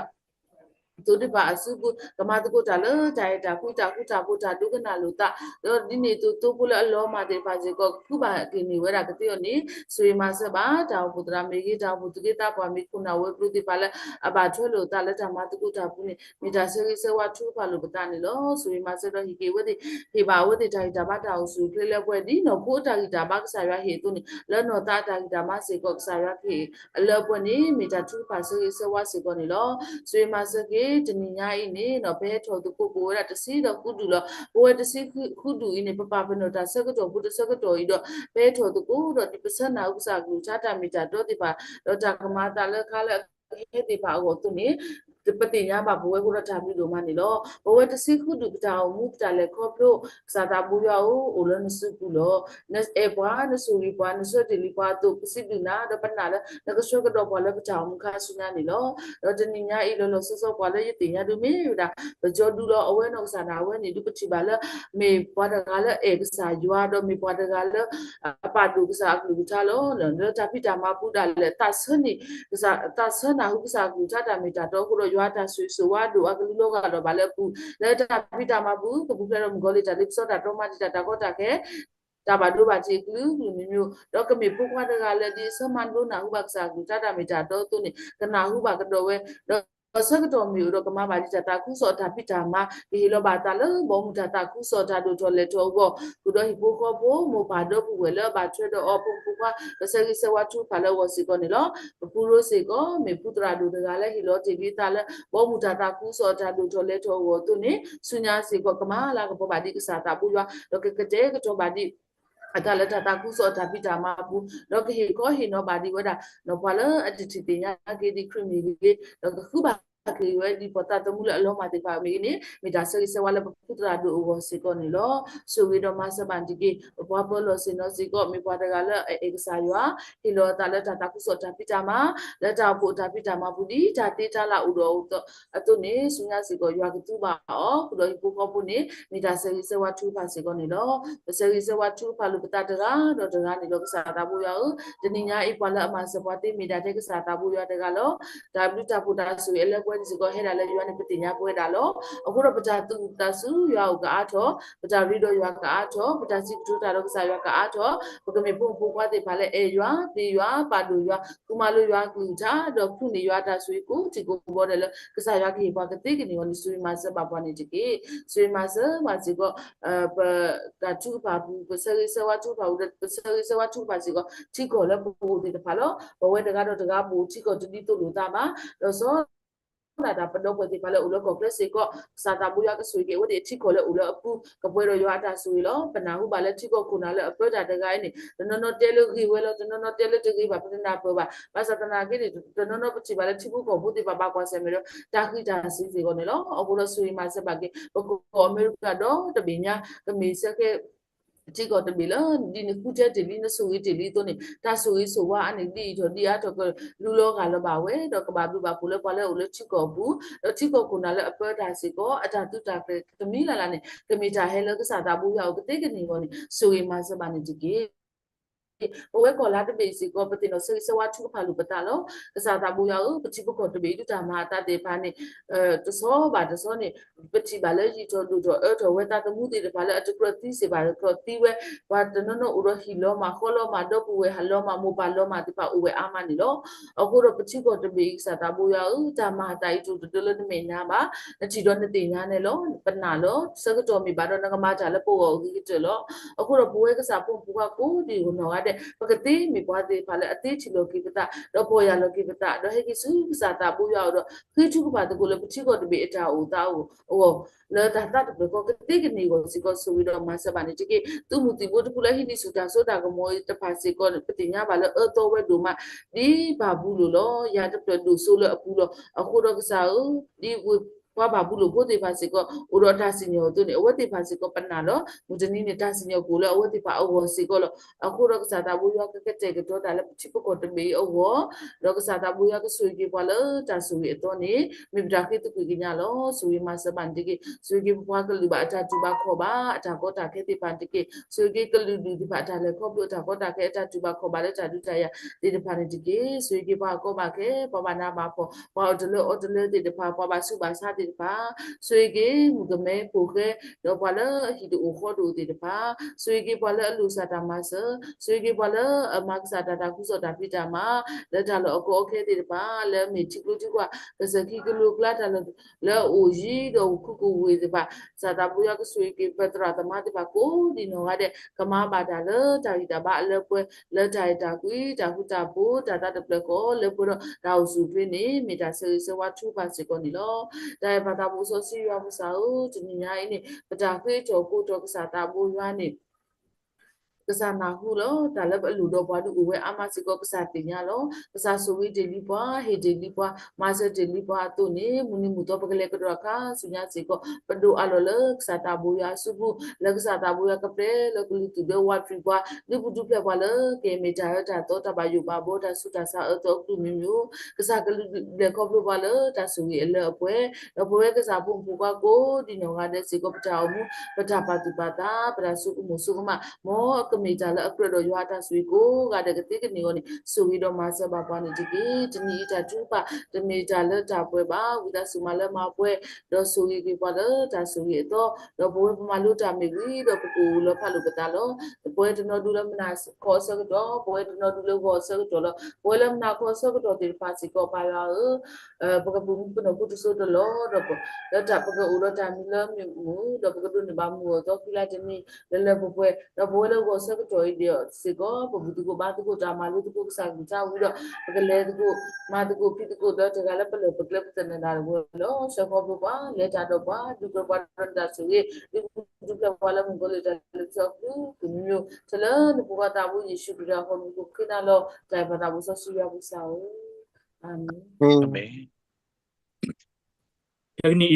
သူတပါအစုကကမတကုတာလေတိုင်တာကုတာပို့တာဒုကနာလို့တာတော့ဒီနေသူပူလအလောမာတဲ့ပါစေကခုပါကင်းနေဝဲတာကတိယနေဆွေမဆဘာတောင်ပူတရာမေကြီးတောင်ပူတကိတာပွားမိခုနာဝဲပလူတိပါလေအဘာထွဲလို့တာလက်တာမတကုတာပူနေမိတာဆေးဆေးဝါထူပါလို့ပတာနေလို့ဆွေမဆတော့ဟိကေဝဲတိဟေပါဝဲတိတိုင်တာဘာတောင်ဆွေကလေးပွဲဒီနော်ကိုတာဂီတာဘာကစားရဟေသူနေလဲနော်တာဂီတာမစေကစားရခေအလောပွဲနေမိတာထူပါဆေးဆေးဝါစေကနေလို့ဆွေမဆကေတနင်္ညာနေနော်ဘဲထော်သူကိုရတစီတော့ကုတူလို့ဘဝတစီခုတူအင်းပပပနော်တာစကတော့ဘုဒ္ဓစကတော့ဤတော့ဘဲထော်သူကိုတော့ဒီပစနာဥစားကူချတာမီတာတော့ဒီပါတော့တာကမာတာလက်ခါလက်ဟဲ့ဒီပါကိုသူနေဒီပတိညာပါဘဝကိုရတာပြီးတော့မနေတော့ဘဝတစီခုတူပတာမူတာလက်ခေါပလို့စာတာဘူးရောအိုလနစုကူလို့နက်အေပွားနဆူရီပွားနဆွတ်တီလီပွားသူပစိဒနာတော့ပနာလည်းငကဆွတ်ကတော့ပွားလည်းပတာမခါဆုနာနေလို့တော့တနင်္ညာဤလို့ဆောပွားလည်းယတိညာတို့မေယူတာဘကြောဒူတော့အဝဲနော်စာတာဝဲနေဒီပတိပါလည်းမေပွားတကလည်းအေကစားရွာတော့မေပွားတကလည်းအပါတူကစားကူချလို့တော့တပိတာမပူတာလည်းတဆနိကစားတဆနာဟုကစားကူချတာမေတာတော့ကိုရွာတာဆွေဆိုဝါဒူအကလူလောကတော့ဗာလဲပူလက်တာပိတာမပူကပူပြတော့မဂောလီတာလိပစောတာတော့မတိတာတော့တာခဲတာဘာဒူဘာချေကလူမျိုးတော့ကမေပုခွားတကလည်းဒီစမန်လို့နာဟုဘကစားကူချတာမေတာတော့သူနေကနာဟုဘကတော့ဝဲဆကတော့မျိုးတော့ကမဘာတိတာကုစောတာပိတာမဒီလောဘာတာလဘောမူတာကုစောတာတို့တော်လေတော့ဘောသူတော့ဟိပိုခောဘောမဘာတော့ဘူးဝဲလဘာထွဲတော့အပုပွားဆယ်စဝတ်ထူဖာလောဝစီကောနေလောပူရိုစေကောမေပုတရာတို့တကလည်းဟိလောတိပိတာလဘောမူတာကုစောတာတို့တော်လေတော့ဘောသူနေဆုညာစေကောကမလာကဘောဘာတိကစားတာပူရွာတော့ကတဲ့ကတော့ဘာတိအတလက်တာကုစောတာပိတာမဘူးတော့ခေကောဟိနောဘာဒီဝဒါနော်ဘာလအတတိတင်ညာကေဒီခရမီလေးတော့ခုဘာကေဝဲဒီပတာတမှုလအလုံးမတေပါမီနေမိတာဆေဆဝလပပုတရာဒိုဝစီကောနေလောဆိုဝီတော့မဆဘန်ဒီကေဘွားပေါ်လို့စင်နော်စီကောမိဘွားတကလည်းအေကစားရွာဟီလောတာလက်တာကုစောတာပိတာမလက်တာဖို့တာပိတာမဘူးဒီတာတေးတာလာဥတော်အတုနေဆုညာစီကောရွာကတူပါအောခုတော့ဘူကောပုနေမိတာဆေဆဝထူပါစီကောနေလောဆေဆဝထူပါလို့ပတာတကားတော့တကားနေလောကစားတာဘူးရောတနင်္ညာအိပွားလက်အမစပွားတေးမိတာတဲ့ကစားတာဘူးရောတကလောဒါဘလူတာပူတာဆိုအလက်ပွဲစီကောဟဲ့တာလည်းရွာနေပတိညာပွဲတာလောအခုတော့ပတာတူတာစုရွာကအားတော့ပတာရီတော့ရွာကအားတော့ပတာစီတူတာတော့ကစားရွာကအားတော့ဘကမေပုံပွားတဲ့ပါလေအေရွာဒီရွာပါတူရွာကုမလိုရွာကူချာတော့ခုနေရွာတာဆွေကိုဒီကိုဘောတယ်လကစားရွာကြီးပွားကတိကနေဝင်ဆွေမဆပါပွားနေတကေဆွေမဆပါစီကောတာတူပါဘူးပစရိစဝတူပါဦးပစရိစဝတူပါစီကောတီကိုလည်းပို့တယ်ပါလို့ဘဝတကားတော့တကားပို့တီကိုတတိတူလို့တာမှာတော့ဆိုနာတာပတော့ပွဲဒီပါလေဦးလောကောကလစီကောစာတာဘူးရကဆွေကေဝဒီတီကိုလေဦးလောအပူကပွဲရောရွာတာဆွေလောပနာဟုပါလေတီကိုခုနာလေအပတာတကိုင်းနေနော်တဲလူကြီးဝဲလောနော်တဲလူတကြီးပါပနာပေါ်ပါဘာသနာကိနော်ပချီပါလေတီကိုဘူးဒီပါပါကွာဆမေရောတာခိတာစီစီကိုနေလောအခုလောဆွေမဆက်ပါကေဘကိုအမေရိကတော့တပညာကမေစကေ chỉ có tụi mình là đi nước quốc tế thì đi nó suy thì tôi này ta suy số wa anh đi cho đi à cho cái lulo cái là bảo vệ đó cái bảo bảo phụ qua là chỉ có bu chỉ có cũng là ở đây chỉ có ở đây tụi ta cái tụi mình là này tụi mình trả hết là cái sao ta bu vào cái này này suy mà sẽ bán được cái owe kola de basic ko patino se wa chu phalu patalo sa ta bu ya pchi ko de be ta ma ta de pha ne to so ba to so ne pchi ba le ji to do to to we ta mu de ba le at ko ti se ba ko ti we wa to no uro hi lo ma kho lo ma do pu we ha lo ma mo ba lo ma ti pa uwe ama ni lo aku ro pchi ko de be sa ta bu ya ta ma ta i to de le me na ba chi do ne ti nya ne lo pa na lo sa ko to mi ba do na ma cha le po o ki te lo aku ro bu we ka sa pu pu ka ko di no ga pagati mi pwede pala ati chilo ki kita do poya lo ki kita do he ki su sa ta bu ya do ki chu ba de ko le pchi ko de be ta o o le ta ta de ko ki ni ko si ko su wi do ma sa ba ni ki tu mu ti bo de kula hi ni su ta so ta ko mo ta pa si ko pati nya ba le to we do ma di ba bu lo ya de do so le apu lo aku do sa di qua bà bu lục thì phải có ở đó ta xin nhiều tôi này ở thì phải có phần nào đó một chân này ta xin nhiều cú là ở thì phải ở xin có là ở khu đó cái ta bu yo cái chỗ ta là chỉ có còn bị ở đó cái ta bu yo cái suy cái qua là ta suy to này mình ra cái tôi cái nhà lo suy mà sẽ bàn cái suy cái qua cái lụa ta chú ba kho ba ta có ta cái thì bàn cái suy cái lụa thì phải ta là kho biểu ta có ta cái ta chú ba kho ba là ta chú ta ya thì bàn cái suy cái ba có ba cái ba na ba kho ba ở đây thì ba su ba sa thì pa suy cái một cái mẹ phụ cái đó qua là khi đủ khó đủ thì pa suy cái qua là lu sa ta ma sơ suy cái qua là mà sa ta ta cũng so ta pita ma là ta là có ok thì pa là mình chỉ qua cái sự khi cái lúc là ta là uji đồ kuku thì pa sa ta bu ya cái suy cái petra ta ma thì pa cố đi nó ada kama ba ta là ta ba là quê là ta quý ta ku ta bu ta được là có là bu đào su phi này mình ta sẽ qua chu pa sẽ còn đi lo đại bà ta bố số siêu bố sáu chỉ nhìn ai này bà ta khi chỗ cô chỗ cái xã ta bố ra này cái xã nào hú lo ta là vẫn lù đồ qua được uwe ama chỉ có cái xã tiền nhà lo cái xã số vi daily qua he daily qua master daily qua tu ni muni muto pakai lekar raka sunya chỉ có bắt đầu alo le cái xã ta bố ya subu le cái xã ta bố ya kapre le kuli tu de wat free qua đi bút chụp qua le cái mẹ cha ta to ta bayu ba bố ta su ta sa ở to tu miu cái xã cái le có bố qua le ta su ye le apwe cái xã bung bung qua cô đi nó ngay chỉ có chào mu pada pati pata pada suku musuh ma mo kemita la akro do yuata suiku ga de ketik ni oni suwi do masa bapa ni jiki tini ita chupa kemita la ta pwe ba wida sumala ma pwe do suwi ki pa la ta suwi to do pwe malu ta mi wi do ku lo phalu pata lo pwe to no du la mna kho sa do pwe to no du lo go sa do lo pwe la mna kho sa do ti pa si ko pa ya paka bu no ku so do lo do ta paka u lo ta mi la mi mu do paka du ni ba mu do kila tini le pwe do pwe lo go sa ko dia sigo begitu ko batu ko drama lu ko sa sa u do pagale ko ma ko pi ko do ta gala pale pagle tan na lo so ko ba le ta do ba du ko ba da su ye du ko wala mo ko le ta le so ku ni sala ni ko ta bu yi shu da ko ko kina lo ta ba ta bu so su ya bu sa o amen Amen. Yang ni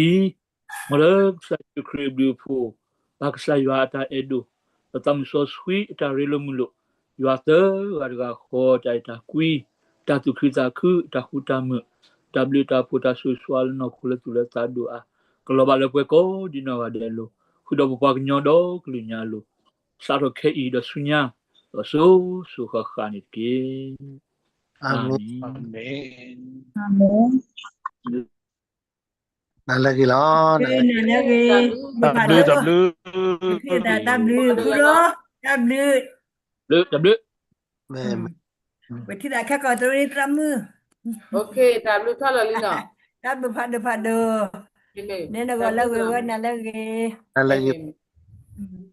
mula saya krib beautiful. Baksa yuata edu. Tatam so sweet ta relo mulo. Yuata warga ho ta ta kui ta tu kita ku ta hutamu. W ta puta susual no kula tula ta doa. Kalau bala kue ko di no adelo. Huda bupa nyodo klunyalo. Saro kei da sunya. So suka khanit ke. Amin. Amen. Amen. Nalagi lo, nalagi. W. Kita W puro W. Mem. Berarti tak kau tu ni drama. okay W thala lina W pada. amen Ni nak gala wewe nak lagi. Nalagi. amen